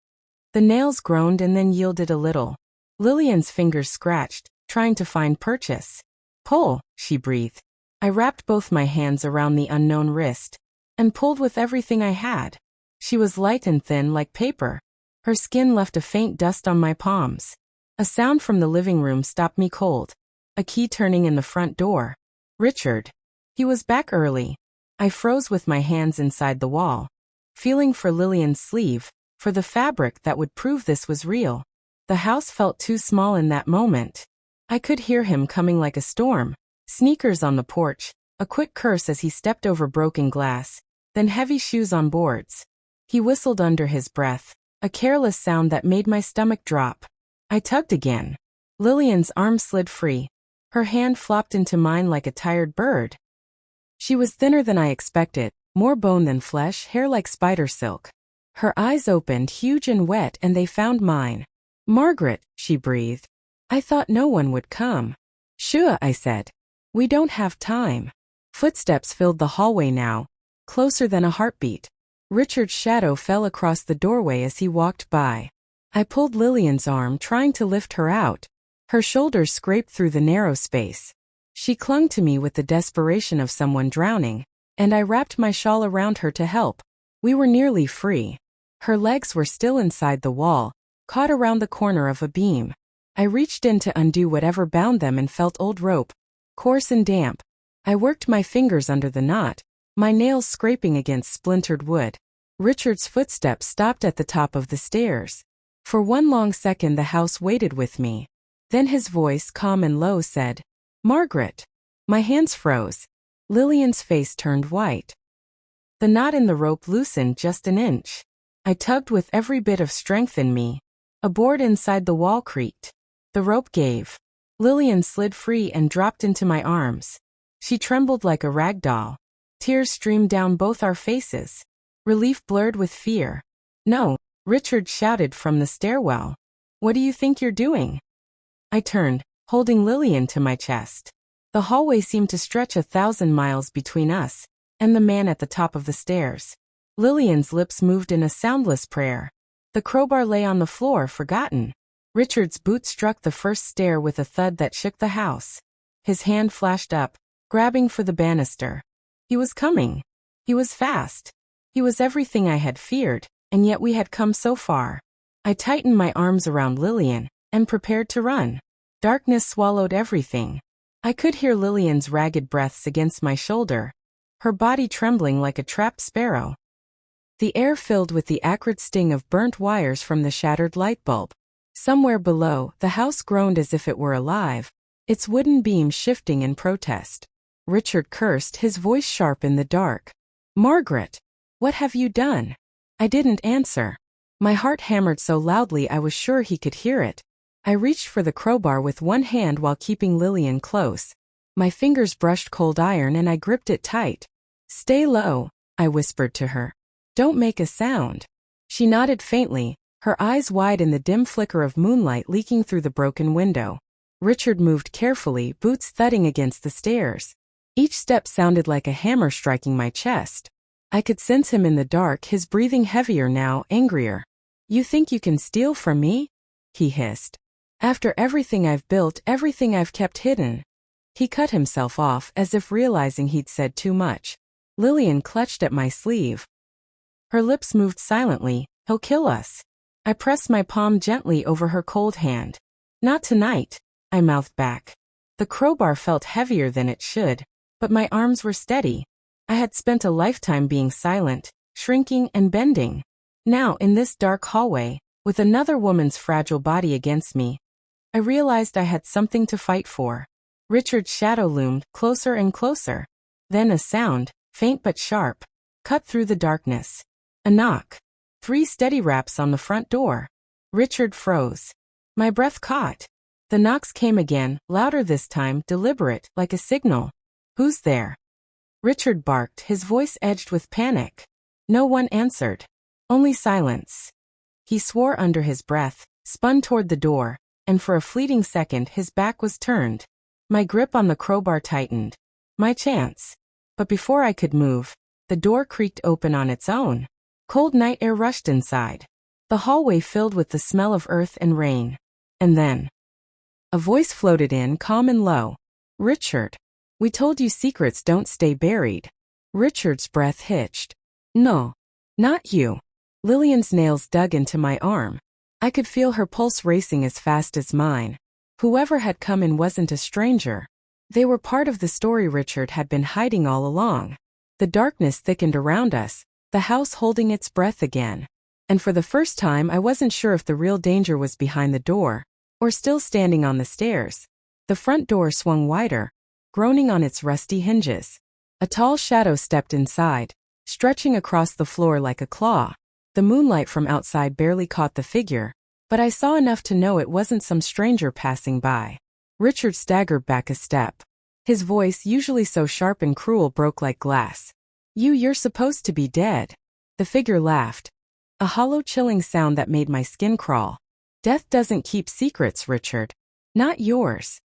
The nails groaned and then yielded a little. Lillian's fingers scratched, trying to find purchase. "Pull," she breathed. I wrapped both my hands around the unknown wrist and pulled with everything I had. She was light and thin like paper. Her skin left a faint dust on my palms. A sound from the living room stopped me cold. A key turning in the front door. Richard. He was back early. I froze with my hands inside the wall, feeling for Lillian's sleeve, for the fabric that would prove this was real. The house felt too small in that moment. I could hear him coming like a storm. Sneakers on the porch, a quick curse as he stepped over broken glass, then heavy shoes on boards. He whistled under his breath, a careless sound that made my stomach drop. I tugged again. Lillian's arm slid free. Her hand flopped into mine like a tired bird. She was thinner than I expected, more bone than flesh, hair like spider silk. Her eyes opened, huge and wet, and they found mine. "Margaret," she breathed. "I thought no one would come." "Sure," I said. "We don't have time." Footsteps filled the hallway now, closer than a heartbeat. Richard's shadow fell across the doorway as he walked by. I pulled Lillian's arm, trying to lift her out. Her shoulders scraped through the narrow space. She clung to me with the desperation of someone drowning, and I wrapped my shawl around her to help. We were nearly free. Her legs were still inside the wall, caught around the corner of a beam. I reached in to undo whatever bound them and felt old rope, coarse and damp. I worked my fingers under the knot, my nails scraping against splintered wood. Richard's footsteps stopped at the top of the stairs. For one long second the house waited with me. Then his voice, calm and low, said, "Margaret." My hands froze. Lillian's face turned white. The knot in the rope loosened just an inch. I tugged with every bit of strength in me. A board inside the wall creaked. The rope gave. Lillian slid free and dropped into my arms. She trembled like a rag doll. Tears streamed down both our faces. Relief blurred with fear. "No," Richard shouted from the stairwell. "What do you think you're doing?" I turned, holding Lillian to my chest. The hallway seemed to stretch 1,000 miles between us and the man at the top of the stairs. Lillian's lips moved in a soundless prayer. The crowbar lay on the floor, forgotten. Richard's boot struck the first stair with a thud that shook the house. His hand flashed up, grabbing for the banister. He was coming. He was fast. He was everything I had feared, and yet we had come so far. I tightened my arms around Lillian and prepared to run. Darkness swallowed everything. I could hear Lillian's ragged breaths against my shoulder, her body trembling like a trapped sparrow. The air filled with the acrid sting of burnt wires from the shattered light bulb. Somewhere below, the house groaned as if it were alive, its wooden beams shifting in protest. Richard cursed, his voice sharp in the dark. "Margaret, what have you done?" I didn't answer. My heart hammered so loudly I was sure he could hear it. I reached for the crowbar with one hand while keeping Lillian close. My fingers brushed cold iron and I gripped it tight. "Stay low," I whispered to her. "Don't make a sound." She nodded faintly, her eyes wide in the dim flicker of moonlight leaking through the broken window. Richard moved carefully, boots thudding against the stairs. Each step sounded like a hammer striking my chest. I could sense him in the dark, his breathing heavier now, angrier. "You think you can steal from me?" he hissed. "After everything I've built, everything I've kept hidden." He cut himself off, as if realizing he'd said too much. Lillian clutched at my sleeve. Her lips moved silently. "He'll kill us." I pressed my palm gently over her cold hand. "Not tonight," I mouthed back. The crowbar felt heavier than it should, but my arms were steady. I had spent a lifetime being silent, shrinking and bending. Now, in this dark hallway, with another woman's fragile body against me, I realized I had something to fight for. Richard's shadow loomed, closer and closer. Then a sound, faint but sharp, cut through the darkness. A knock. 3 steady raps on the front door. Richard froze. My breath caught. The knocks came again, louder this time, deliberate, like a signal. "Who's there?" Richard barked, his voice edged with panic. No one answered. Only silence. He swore under his breath, spun toward the door, and for a fleeting second his back was turned. My grip on the crowbar tightened. My chance. But before I could move, the door creaked open on its own. Cold night air rushed inside. The hallway filled with the smell of earth and rain. And then a voice floated in, calm and low. "Richard, we told you secrets don't stay buried." Richard's breath hitched. "No, not you." Lillian's nails dug into my arm. I could feel her pulse racing as fast as mine. Whoever had come in wasn't a stranger. They were part of the story Richard had been hiding all along. The darkness thickened around us, the house holding its breath again. And for the first time I wasn't sure if the real danger was behind the door, or still standing on the stairs. The front door swung wider, groaning on its rusty hinges. A tall shadow stepped inside, stretching across the floor like a claw. The moonlight from outside barely caught the figure, but I saw enough to know it wasn't some stranger passing by. Richard staggered back a step. His voice, usually so sharp and cruel, broke like glass. You're supposed to be dead." The figure laughed. A hollow, chilling sound that made my skin crawl. "Death doesn't keep secrets, Richard. Not yours."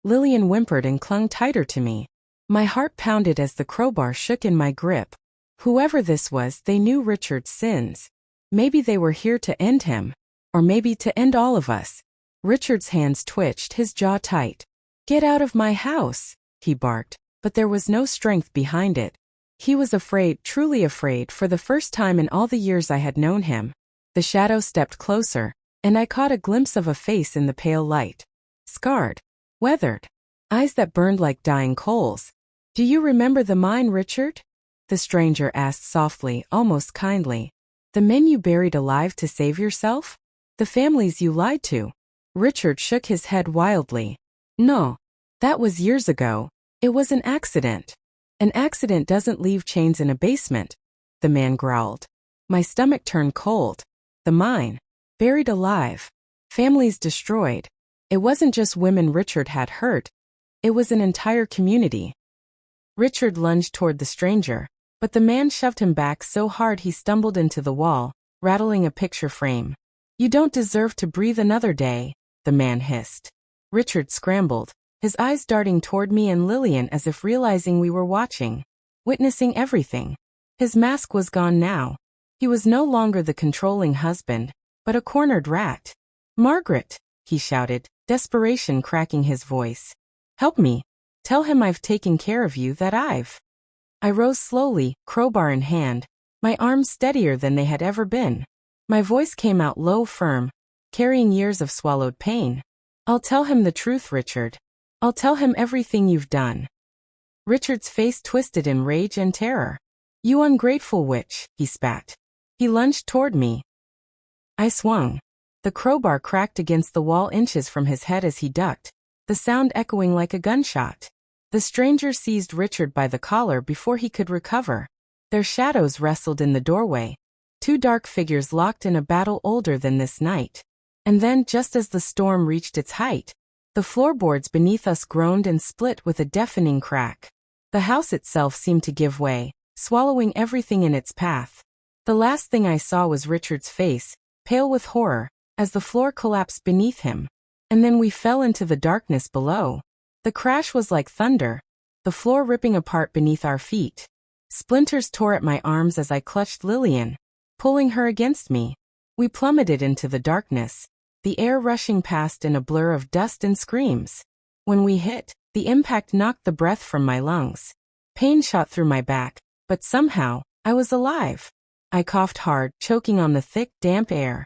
Lillian whimpered and clung tighter to me. My heart pounded as the crowbar shook in my grip. Whoever this was, they knew Richard's sins. Maybe they were here to end him. Or maybe to end all of us. Richard's hands twitched, his jaw tight. "Get out of my house," he barked, but there was no strength behind it. He was afraid, truly afraid, for the first time in all the years I had known him. The shadow stepped closer, and I caught a glimpse of a face in the pale light. Scarred. Weathered. Eyes that burned like dying coals. "Do you remember the mine, Richard?" the stranger asked softly, almost kindly. "The men you buried alive to save yourself? The families you lied to?" Richard shook his head wildly. "No. That was years ago. It was an accident." "An accident doesn't leave chains in a basement," the man growled. My stomach turned cold. The mine. Buried alive. Families destroyed. It wasn't just women Richard had hurt. It was an entire community. Richard lunged toward the stranger, but the man shoved him back so hard he stumbled into the wall, rattling a picture frame. "You don't deserve to breathe another day," the man hissed. Richard scrambled, his eyes darting toward me and Lillian as if realizing we were watching, witnessing everything. His mask was gone now. He was no longer the controlling husband, but a cornered rat. "Margaret," he shouted, desperation cracking his voice. "Help me. Tell him I've taken care of you, that I've." I rose slowly, crowbar in hand, my arms steadier than they had ever been. My voice came out low, firm, carrying years of swallowed pain. "I'll tell him the truth, Richard. I'll tell him everything you've done." Richard's face twisted in rage and terror. "You ungrateful witch," he spat. He lunged toward me. I swung. The crowbar cracked against the wall inches from his head as he ducked, the sound echoing like a gunshot. The stranger seized Richard by the collar before he could recover. Their shadows wrestled in the doorway. Two dark figures locked in a battle older than this night. And then, just as the storm reached its height, the floorboards beneath us groaned and split with a deafening crack. The house itself seemed to give way, swallowing everything in its path. The last thing I saw was Richard's face, pale with horror, as the floor collapsed beneath him. And then we fell into the darkness below. The crash was like thunder, the floor ripping apart beneath our feet. Splinters tore at my arms as I clutched Lillian, pulling her against me. We plummeted into the darkness, the air rushing past in a blur of dust and screams. When we hit, the impact knocked the breath from my lungs. Pain shot through my back, but somehow, I was alive. I coughed hard, choking on the thick, damp air.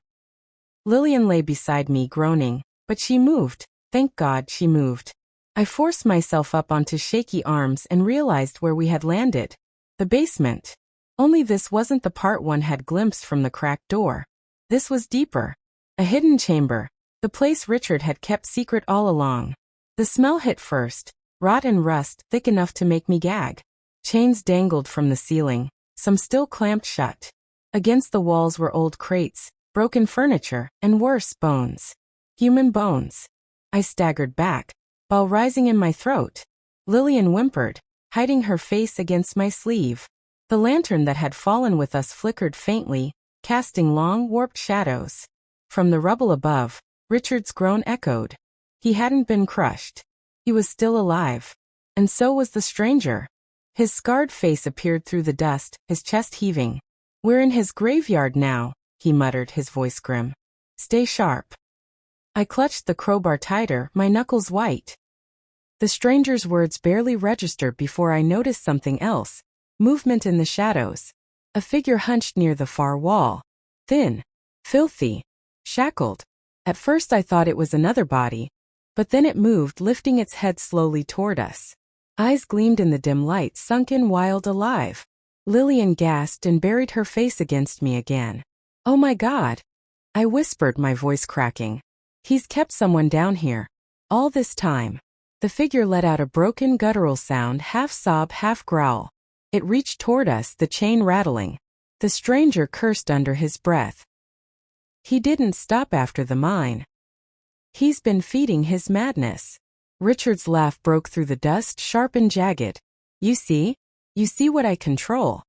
Lillian lay beside me groaning, but she moved. Thank God she moved. I forced myself up onto shaky arms and realized where we had landed. The basement. Only this wasn't the part one had glimpsed from the cracked door. This was deeper. A hidden chamber, the place Richard had kept secret all along. The smell hit first, rot and rust thick enough to make me gag. Chains dangled from the ceiling, some still clamped shut. Against the walls were old crates, broken furniture, and worse, bones. Human bones. I staggered back, ball rising in my throat. Lillian whimpered, hiding her face against my sleeve. The lantern that had fallen with us flickered faintly, casting long, warped shadows. From the rubble above, Richard's groan echoed. He hadn't been crushed. He was still alive. And so was the stranger. His scarred face appeared through the dust, his chest heaving. "We're in his graveyard now," he muttered, his voice grim. "Stay sharp." I clutched the crowbar tighter, my knuckles white. The stranger's words barely registered before I noticed something else. Movement in the shadows. A figure hunched near the far wall. Thin. Filthy. Shackled. At first I thought it was another body. But then it moved, lifting its head slowly toward us. Eyes gleamed in the dim light, sunken, wild, alive. Lillian gasped and buried her face against me again. "Oh my God!" I whispered, my voice cracking. "He's kept someone down here. All this time." The figure let out a broken guttural sound, half sob, half growl. It reached toward us, the chain rattling. The stranger cursed under his breath. He didn't stop after the mine. He's been feeding his madness. Richard's laugh broke through the dust, sharp and jagged. You see what I control."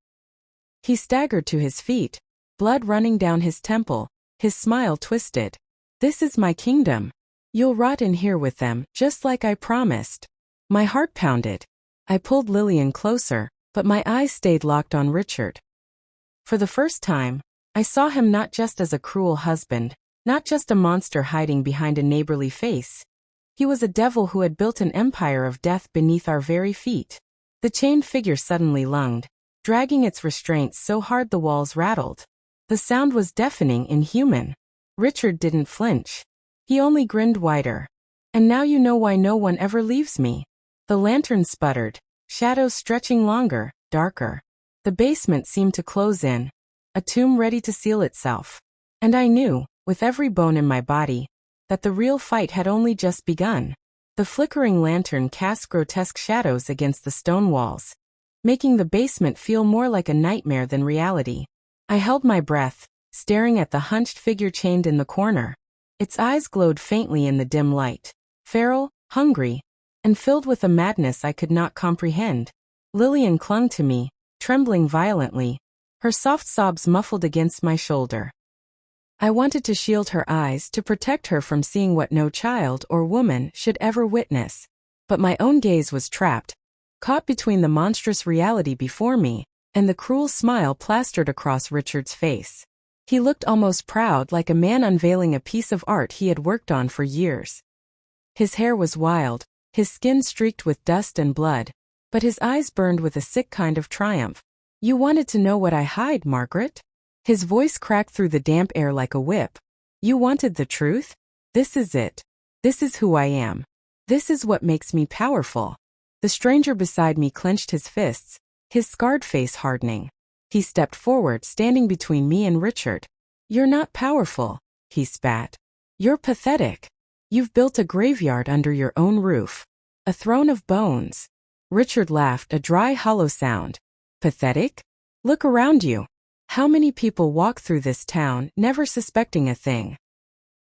He staggered to his feet, blood running down his temple, his smile twisted. "This is my kingdom. You'll rot in here with them, just like I promised." My heart pounded. I pulled Lillian closer, but my eyes stayed locked on Richard. For the first time, I saw him not just as a cruel husband, not just a monster hiding behind a neighborly face. He was a devil who had built an empire of death beneath our very feet. The chained figure suddenly lunged, dragging its restraints so hard the walls rattled. The sound was deafening, inhuman. Richard didn't flinch. He only grinned wider. "And now you know why no one ever leaves me." The lantern sputtered, shadows stretching longer, darker. The basement seemed to close in, a tomb ready to seal itself. And I knew, with every bone in my body, that the real fight had only just begun. The flickering lantern cast grotesque shadows against the stone walls, making the basement feel more like a nightmare than reality. I held my breath, staring at the hunched figure chained in the corner. Its eyes glowed faintly in the dim light, feral, hungry, and filled with a madness I could not comprehend. Lillian clung to me, trembling violently, her soft sobs muffled against my shoulder. I wanted to shield her eyes, to protect her from seeing what no child or woman should ever witness. But my own gaze was trapped, caught between the monstrous reality before me and the cruel smile plastered across Richard's face. He looked almost proud, like a man unveiling a piece of art he had worked on for years. His hair was wild, his skin streaked with dust and blood, but his eyes burned with a sick kind of triumph. "You wanted to know what I hide, Margaret?" His voice cracked through the damp air like a whip. "You wanted the truth? This is it. This is who I am. This is what makes me powerful." The stranger beside me clenched his fists, his scarred face hardening. He stepped forward, standing between me and Richard. "You're not powerful," he spat. "You're pathetic. You've built a graveyard under your own roof. A throne of bones." Richard laughed, a dry, hollow sound. "Pathetic? Look around you. How many people walk through this town, never suspecting a thing?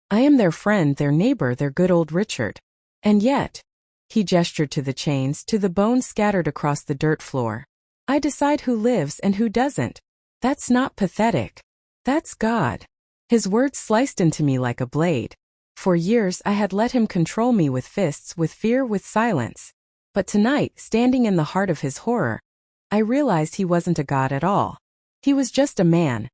I am their friend, their neighbor, their good old Richard. And yet, he gestured to the chains, to the bones scattered across the dirt floor. I decide who lives and who doesn't. That's not pathetic. That's God. His words sliced into me like a blade. For years I had let him control me with fists, with fear, with silence. But tonight, standing in the heart of his horror, I realized he wasn't a god at all. He was just a man.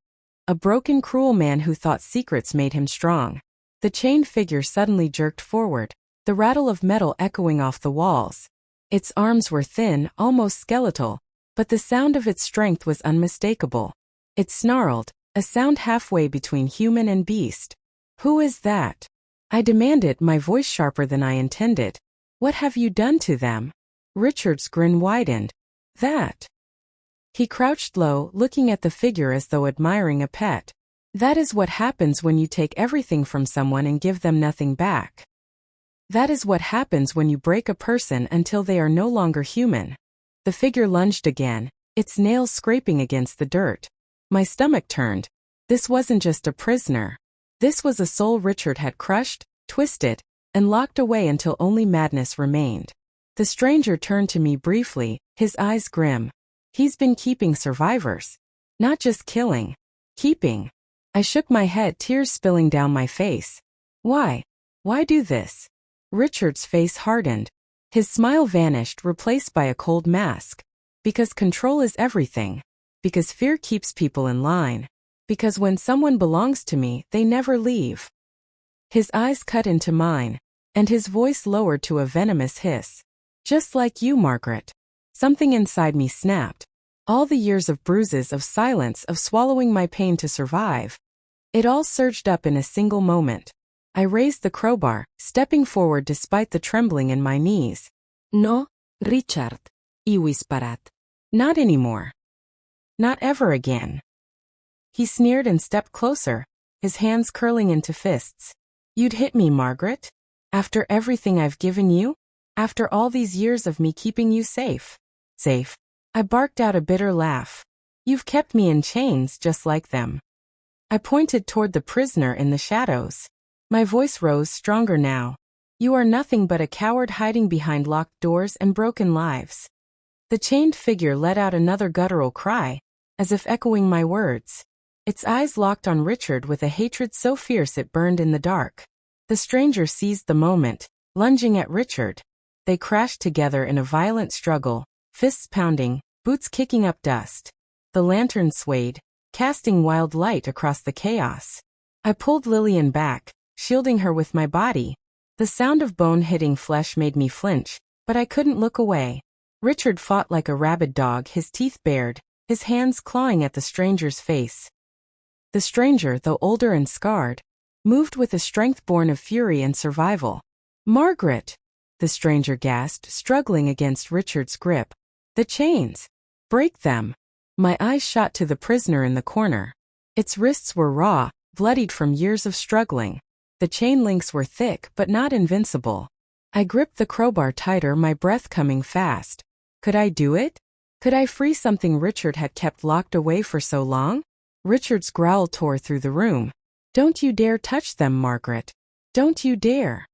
A broken, cruel man who thought secrets made him strong. The chained figure suddenly jerked forward, the rattle of metal echoing off the walls. Its arms were thin, almost skeletal, but the sound of its strength was unmistakable. It snarled, a sound halfway between human and beast. "Who is that?" I demanded, my voice sharper than I intended. "What have you done to them?" Richard's grin widened. "That." He crouched low, looking at the figure as though admiring a pet. "That is what happens when you take everything from someone and give them nothing back. That is what happens when you break a person until they are no longer human." The figure lunged again, its nails scraping against the dirt. My stomach turned. This wasn't just a prisoner. This was a soul Richard had crushed, twisted, and locked away until only madness remained. The stranger turned to me briefly, his eyes grim. "He's been keeping survivors. Not just killing. Keeping." I shook my head, tears spilling down my face. "Why? Why do this?" Richard's face hardened. His smile vanished, replaced by a cold mask. "Because control is everything. Because fear keeps people in line. Because when someone belongs to me, they never leave." His eyes cut into mine, and his voice lowered to a venomous hiss. "Just like you, Margaret." Something inside me snapped. All the years of bruises, of silence, of swallowing my pain to survive. It all surged up in a single moment. I raised the crowbar, stepping forward despite the trembling in my knees. "No, Richard," he whispered. "Not anymore. Not ever again." He sneered and stepped closer, his hands curling into fists. "You'd hit me, Margaret? After everything I've given you? After all these years of me keeping you safe?" "Safe?" I barked out a bitter laugh. "You've kept me in chains just like them." I pointed toward the prisoner in the shadows. My voice rose stronger now. "You are nothing but a coward hiding behind locked doors and broken lives." The chained figure let out another guttural cry, as if echoing my words. Its eyes locked on Richard with a hatred so fierce it burned in the dark. The stranger seized the moment, lunging at Richard. They crashed together in a violent struggle, fists pounding, boots kicking up dust. The lantern swayed, casting wild light across the chaos. I pulled Lillian back, shielding her with my body. The sound of bone hitting flesh made me flinch, but I couldn't look away. Richard fought like a rabid dog, his teeth bared, his hands clawing at the stranger's face. The stranger, though older and scarred, moved with a strength born of fury and survival. "Margaret!" the stranger gasped, struggling against Richard's grip. "The chains! Break them!" My eyes shot to the prisoner in the corner. Its wrists were raw, bloodied from years of struggling. The chain links were thick but not invincible. I gripped the crowbar tighter, my breath coming fast. Could I do it? Could I free something Richard had kept locked away for so long? Richard's growl tore through the room. "Don't you dare touch them, Margaret. Don't you dare."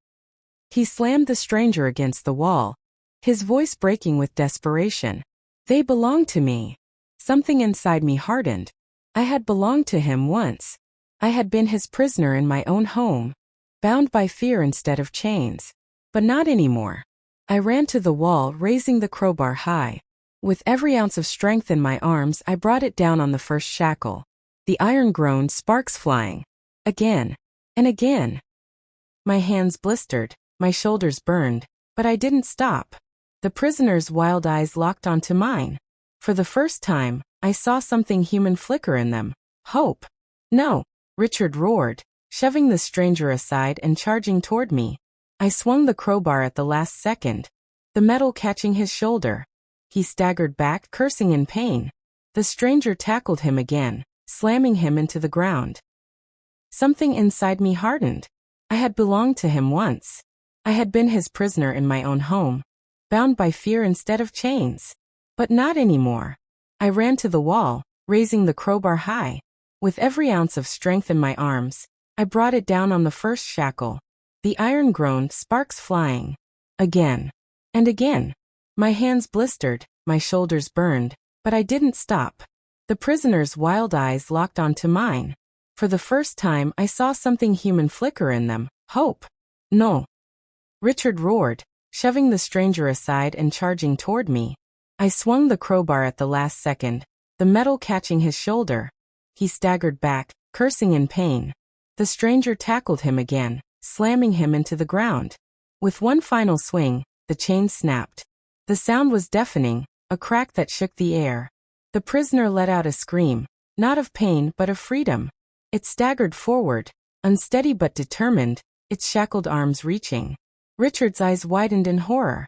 He slammed the stranger against the wall, his voice breaking with desperation. "They belong to me." Something inside me hardened. I had belonged to him once. I had been his prisoner in my own home, bound by fear instead of chains. But not anymore. I ran to the wall, raising the crowbar high. With every ounce of strength in my arms, I brought it down on the first shackle. The iron groaned, sparks flying. Again. And again. My hands blistered, my shoulders burned, but I didn't stop. The prisoner's wild eyes locked onto mine. For the first time, I saw something human flicker in them. Hope. "No!" Richard roared, shoving the stranger aside and charging toward me. I swung the crowbar at the last second, the metal catching his shoulder. He staggered back, cursing in pain. The stranger tackled him again, slamming him into the ground. Something inside me hardened. I had belonged to him once. I had been his prisoner in my own home, bound by fear instead of chains. But not anymore. I ran to the wall, raising the crowbar high. With every ounce of strength in my arms, I brought it down on the first shackle. The iron groaned, sparks flying. Again. And again. My hands blistered, my shoulders burned, but I didn't stop. The prisoner's wild eyes locked onto mine. For the first time I saw something human flicker in them. Hope. No. Richard roared, shoving the stranger aside and charging toward me. I swung the crowbar at the last second, the metal catching his shoulder. He staggered back, cursing in pain. The stranger tackled him again, slamming him into the ground. With one final swing, the chain snapped. The sound was deafening, a crack that shook the air. The prisoner let out a scream, not of pain but of freedom. It staggered forward, unsteady but determined, its shackled arms reaching. Richard's eyes widened in horror.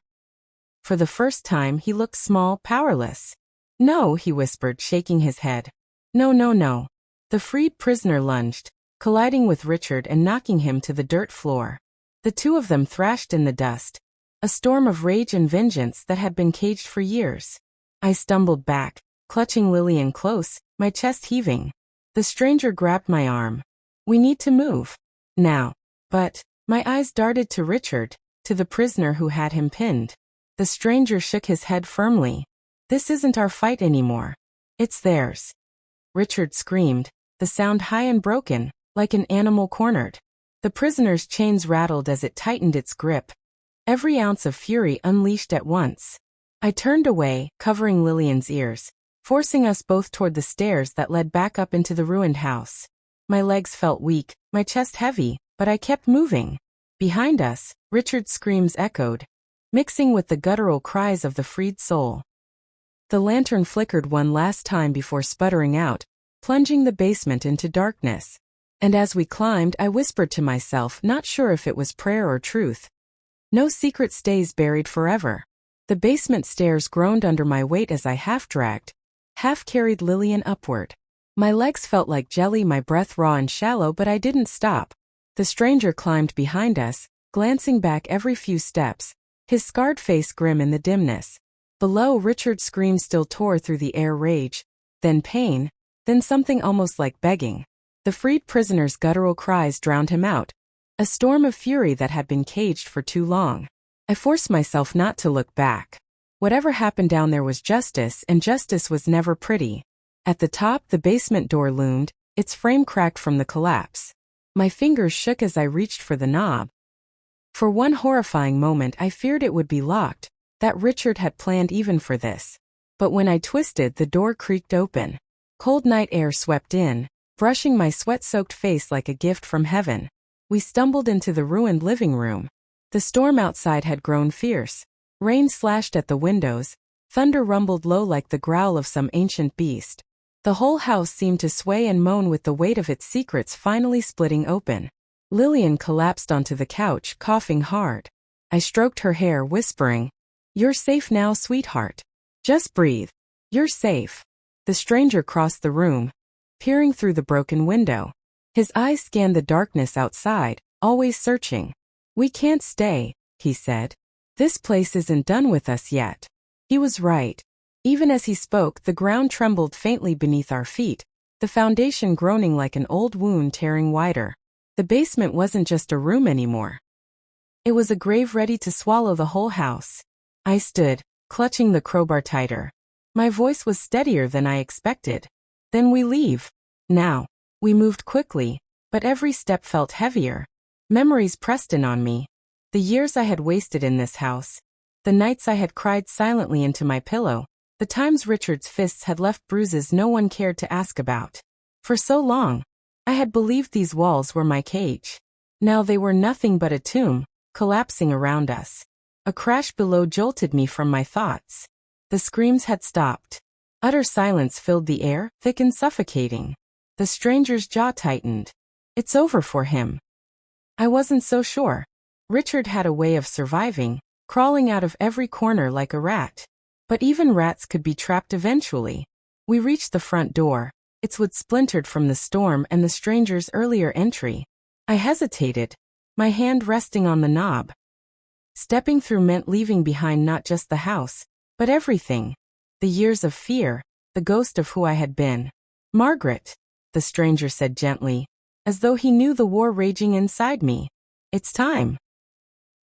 For the first time he looked small, powerless. "No," he whispered, shaking his head. "No, no, no." The freed prisoner lunged, colliding with Richard and knocking him to the dirt floor. The two of them thrashed in the dust, a storm of rage and vengeance that had been caged for years. I stumbled back, clutching Lillian close, my chest heaving. The stranger grabbed my arm. "We need to move. Now." But my eyes darted to Richard, to the prisoner who had him pinned. The stranger shook his head firmly. "This isn't our fight anymore. It's theirs." Richard screamed, the sound high and broken, like an animal cornered. The prisoner's chains rattled as it tightened its grip, every ounce of fury unleashed at once. I turned away, covering Lillian's ears, forcing us both toward the stairs that led back up into the ruined house. My legs felt weak, my chest heavy, but I kept moving. Behind us, Richard's screams echoed, mixing with the guttural cries of the freed soul. The lantern flickered one last time before sputtering out, plunging the basement into darkness. And as we climbed, I whispered to myself, not sure if it was prayer or truth. No secret stays buried forever. The basement stairs groaned under my weight as I half-dragged, half-carried Lillian upward. My legs felt like jelly, my breath raw and shallow, but I didn't stop. The stranger climbed behind us, glancing back every few steps, his scarred face grim in the dimness. Below, Richard's scream still tore through the air, rage, then pain, then something almost like begging. The freed prisoner's guttural cries drowned him out, a storm of fury that had been caged for too long. I forced myself not to look back. Whatever happened down there was justice, and justice was never pretty. At the top, the basement door loomed, its frame cracked from the collapse. My fingers shook as I reached for the knob. For one horrifying moment I feared it would be locked, that Richard had planned even for this. But when I twisted, the door creaked open. Cold night air swept in, brushing my sweat-soaked face like a gift from heaven. We stumbled into the ruined living room. The storm outside had grown fierce. Rain slashed at the windows, thunder rumbled low like the growl of some ancient beast. The whole house seemed to sway and moan with the weight of its secrets finally splitting open. Lillian collapsed onto the couch, coughing hard. I stroked her hair, whispering, "You're safe now, sweetheart. Just breathe. You're safe." The stranger crossed the room, peering through the broken window. His eyes scanned the darkness outside, always searching. "We can't stay," he said. "This place isn't done with us yet." He was right. Even as he spoke, the ground trembled faintly beneath our feet, the foundation groaning like an old wound tearing wider. The basement wasn't just a room anymore. It was a grave ready to swallow the whole house. I stood, clutching the crowbar tighter. My voice was steadier than I expected. "Then we leave. Now." We moved quickly, but every step felt heavier. Memories pressed in on me. The years I had wasted in this house. The nights I had cried silently into my pillow. The times Richard's fists had left bruises no one cared to ask about. For so long, I had believed these walls were my cage. Now they were nothing but a tomb, collapsing around us. A crash below jolted me from my thoughts. The screams had stopped. Utter silence filled the air, thick and suffocating. The stranger's jaw tightened. It's over for him. I wasn't so sure. Richard had a way of surviving, crawling out of every corner like a rat. But even rats could be trapped eventually. We reached the front door, its wood splintered from the storm and the stranger's earlier entry. I hesitated, my hand resting on the knob. Stepping through meant leaving behind not just the house, but everything. The years of fear, the ghost of who I had been. Margaret, the stranger said gently, as though he knew the war raging inside me. It's time.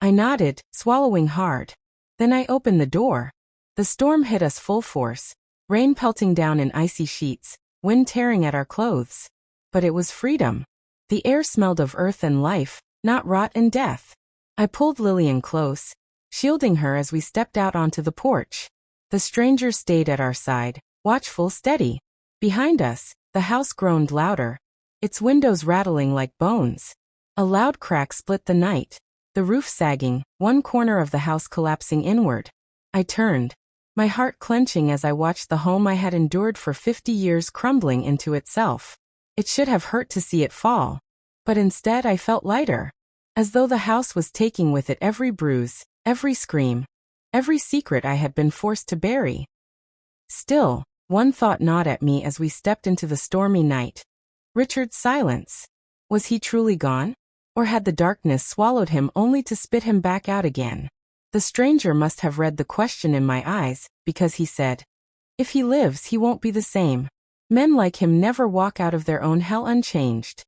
I nodded, swallowing hard. Then I opened the door. The storm hit us full force, rain pelting down in icy sheets, wind tearing at our clothes. But it was freedom. The air smelled of earth and life, not rot and death. I pulled Lillian close, shielding her as we stepped out onto the porch. The stranger stayed at our side, watchful, steady. Behind us, the house groaned louder, its windows rattling like bones. A loud crack split the night, the roof sagging, one corner of the house collapsing inward. I turned, my heart clenching as I watched the home I had endured for 50 years crumbling into itself. It should have hurt to see it fall. But instead I felt lighter, as though the house was taking with it every bruise, every scream, every secret I had been forced to bury. Still, one thought gnawed at me as we stepped into the stormy night. Richard's silence. Was he truly gone? Or had the darkness swallowed him only to spit him back out again? The stranger must have read the question in my eyes, because he said, "If he lives, he won't be the same. Men like him never walk out of their own hell unchanged."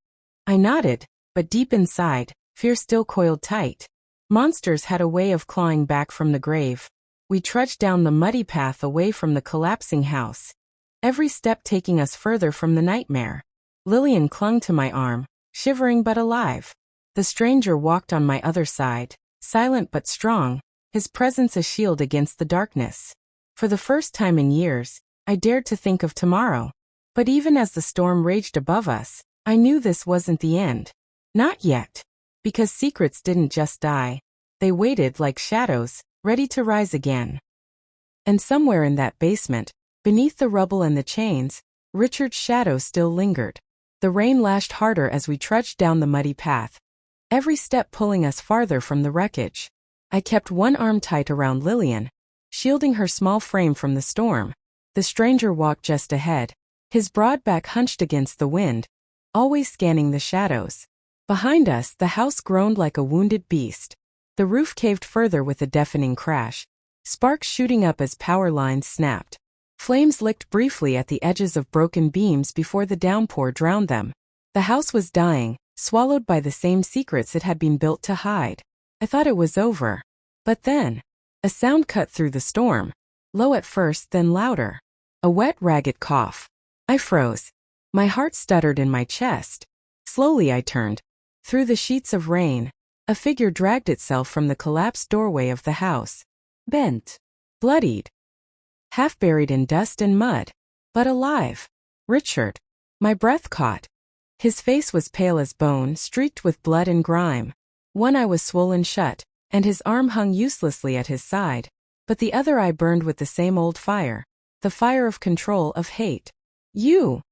I nodded, but deep inside, fear still coiled tight. Monsters had a way of clawing back from the grave. We trudged down the muddy path away from the collapsing house, every step taking us further from the nightmare. Lillian clung to my arm, shivering but alive. The stranger walked on my other side, silent but strong, his presence a shield against the darkness. For the first time in years, I dared to think of tomorrow. But even as the storm raged above us, I knew this wasn't the end. Not yet. Because secrets didn't just die. They waited like shadows, ready to rise again. And somewhere in that basement, beneath the rubble and the chains, Richard's shadow still lingered. The rain lashed harder as we trudged down the muddy path, every step pulling us farther from the wreckage. I kept one arm tight around Lillian, shielding her small frame from the storm. The stranger walked just ahead, his broad back hunched against the wind, always scanning the shadows. Behind us, the house groaned like a wounded beast. The roof caved further with a deafening crash, sparks shooting up as power lines snapped. Flames licked briefly at the edges of broken beams before the downpour drowned them. The house was dying, swallowed by the same secrets it had been built to hide. I thought it was over. But then, a sound cut through the storm. Low at first, then louder. A wet, ragged cough. I froze. My heart stuttered in my chest. Slowly I turned. Through the sheets of rain, a figure dragged itself from the collapsed doorway of the house. Bent. Bloodied. Half buried in dust and mud. But alive. Richard. My breath caught. His face was pale as bone, streaked with blood and grime. One eye was swollen shut, and his arm hung uselessly at his side. But the other eye burned with the same old fire. The fire of control, of hate. "You!"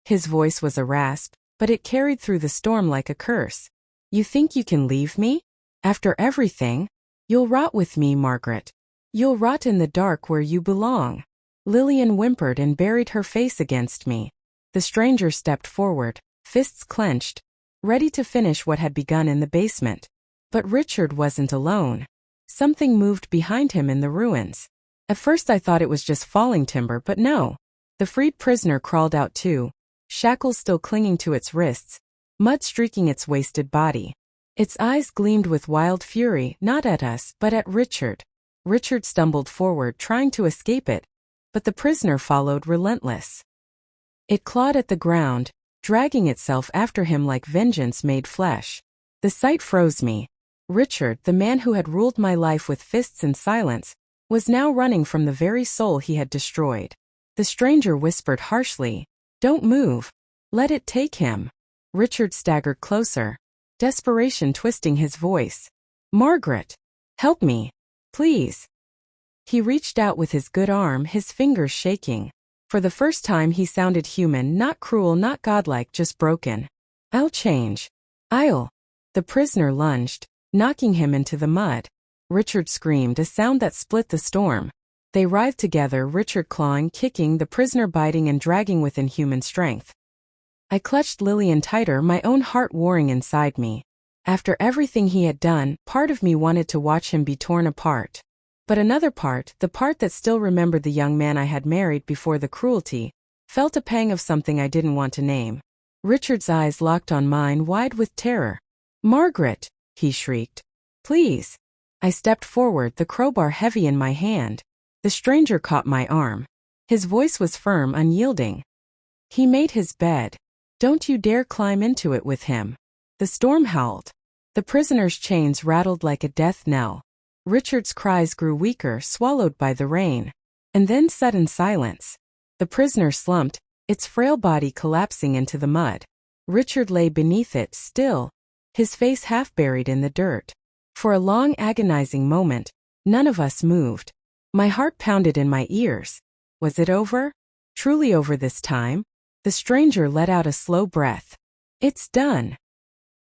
His voice was a rasp, but it carried through the storm like a curse. "You think you can leave me? After everything? You'll rot with me, Margaret. You'll rot in the dark where you belong." Lillian whimpered and buried her face against me. The stranger stepped forward, fists clenched, ready to finish what had begun in the basement. But Richard wasn't alone. Something moved behind him in the ruins. At first I thought it was just falling timber, but no. The freed prisoner crawled out too, shackles still clinging to its wrists, mud streaking its wasted body. Its eyes gleamed with wild fury, not at us, but at Richard. Richard stumbled forward, trying to escape it, but the prisoner followed, relentless. It clawed at the ground, dragging itself after him like vengeance made flesh. The sight froze me. Richard, the man who had ruled my life with fists and silence, was now running from the very soul he had destroyed. The stranger whispered harshly, "Don't move. Let it take him." Richard staggered closer, desperation twisting his voice. "Margaret, help me, please." He reached out with his good arm, his fingers shaking. For the first time he sounded human, not cruel, not godlike, just broken. "I'll change. I'll." The prisoner lunged, knocking him into the mud. Richard screamed, a sound that split the storm. They writhed together, Richard clawing, kicking, the prisoner biting and dragging with inhuman strength. I clutched Lillian tighter, my own heart warring inside me. After everything he had done, part of me wanted to watch him be torn apart. But another part, the part that still remembered the young man I had married before the cruelty, felt a pang of something I didn't want to name. Richard's eyes locked on mine wide with terror. "Margaret!" he shrieked. "Please!" I stepped forward, the crowbar heavy in my hand. The stranger caught my arm. His voice was firm, unyielding. "He made his bed. Don't you dare climb into it with him." The storm howled. The prisoner's chains rattled like a death knell. Richard's cries grew weaker, swallowed by the rain. And then sudden silence. The prisoner slumped, its frail body collapsing into the mud. Richard lay beneath it, still, his face half buried in the dirt. For a long, agonizing moment, none of us moved. My heart pounded in my ears. Was it over? Truly over this time? The stranger let out a slow breath. "It's done."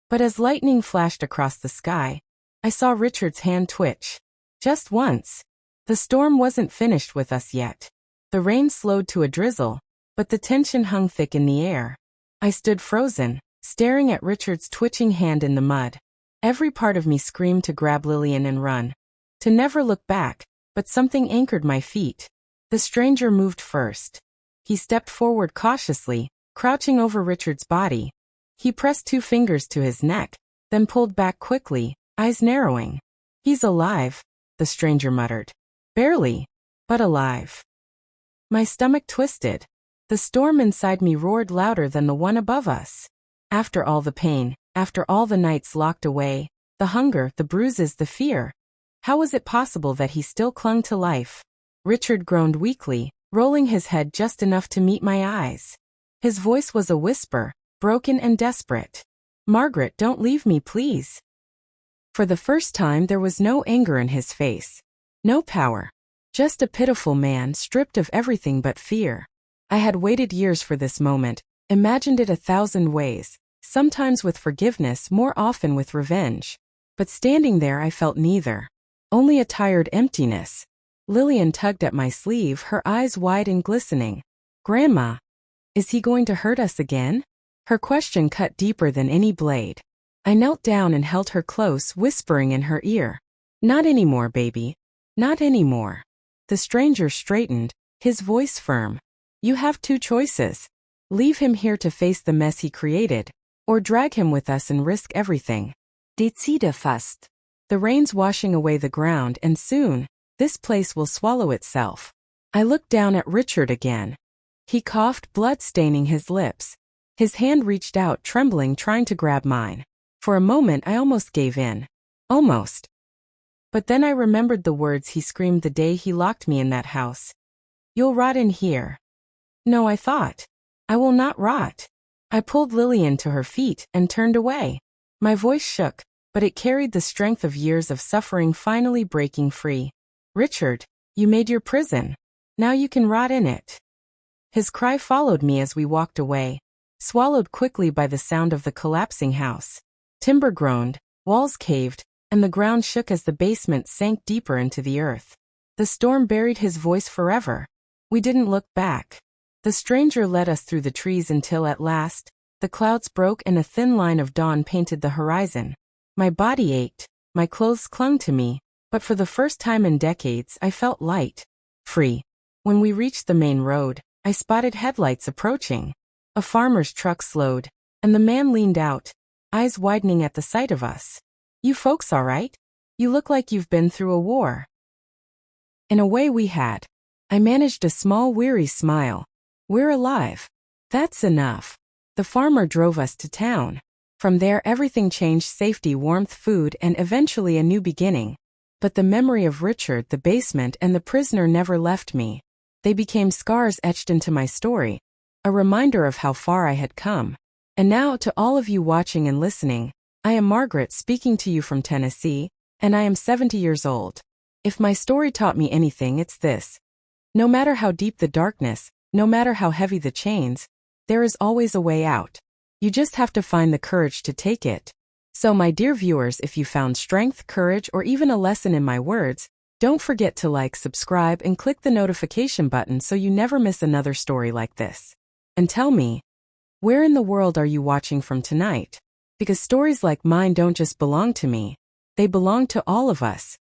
But as lightning flashed across the sky, I saw Richard's hand twitch. Just once. The storm wasn't finished with us yet. The rain slowed to a drizzle, but the tension hung thick in the air. I stood frozen, staring at Richard's twitching hand in the mud. Every part of me screamed to grab Lillian and run. To never look back, but something anchored my feet. The stranger moved first. He stepped forward cautiously, crouching over Richard's body. He pressed 2 fingers to his neck, then pulled back quickly, eyes narrowing. "He's alive," the stranger muttered. "Barely, but alive." My stomach twisted. The storm inside me roared louder than the one above us. After all the pain, after all the nights locked away, the hunger, the bruises, the fear, how was it possible that he still clung to life? Richard groaned weakly, rolling his head just enough to meet my eyes. His voice was a whisper, broken and desperate. "Margaret, don't leave me, please." For the first time there was no anger in his face. No power. Just a pitiful man stripped of everything but fear. I had waited years for this moment, imagined it 1,000 ways, sometimes with forgiveness, more often with revenge. But standing there I felt neither. Only a tired emptiness. Lillian tugged at my sleeve, her eyes wide and glistening. "Grandma, is he going to hurt us again?" Her question cut deeper than any blade. I knelt down and held her close, whispering in her ear. "Not anymore, baby. Not anymore." The stranger straightened, his voice firm. "You have 2 choices. Leave him here to face the mess he created, or drag him with us and risk everything. Decide fast. The rain's washing away the ground, and soon, this place will swallow itself." I looked down at Richard again. He coughed, blood staining his lips. His hand reached out, trembling, trying to grab mine. For a moment I almost gave in. Almost. But then I remembered the words he screamed the day he locked me in that house. "You'll rot in here." No, I thought. I will not rot. I pulled Lillian to her feet and turned away. My voice shook, but it carried the strength of years of suffering finally breaking free. "Richard, you made your prison. Now you can rot in it." His cry followed me as we walked away, swallowed quickly by the sound of the collapsing house. Timber groaned, walls caved, and the ground shook as the basement sank deeper into the earth. The storm buried his voice forever. We didn't look back. The stranger led us through the trees until at last, the clouds broke and a thin line of dawn painted the horizon. My body ached, my clothes clung to me, but for the first time in decades I felt light, free. When we reached the main road, I spotted headlights approaching. A farmer's truck slowed, and the man leaned out, eyes widening at the sight of us. "You folks all right? You look like you've been through a war." In a way we had. I managed a small, weary smile. "We're alive. That's enough." The farmer drove us to town. From there everything changed: safety, warmth, food, and eventually a new beginning. But the memory of Richard, the basement, and the prisoner never left me. They became scars etched into my story, a reminder of how far I had come. And now, to all of you watching and listening, I am Margaret, speaking to you from Tennessee, and I am 70 years old. If my story taught me anything, it's this. No matter how deep the darkness, no matter how heavy the chains, there is always a way out. You just have to find the courage to take it. So my dear viewers, if you found strength, courage, or even a lesson in my words, don't forget to like, subscribe, and click the notification button so you never miss another story like this. And tell me, where in the world are you watching from tonight? Because stories like mine don't just belong to me. They belong to all of us.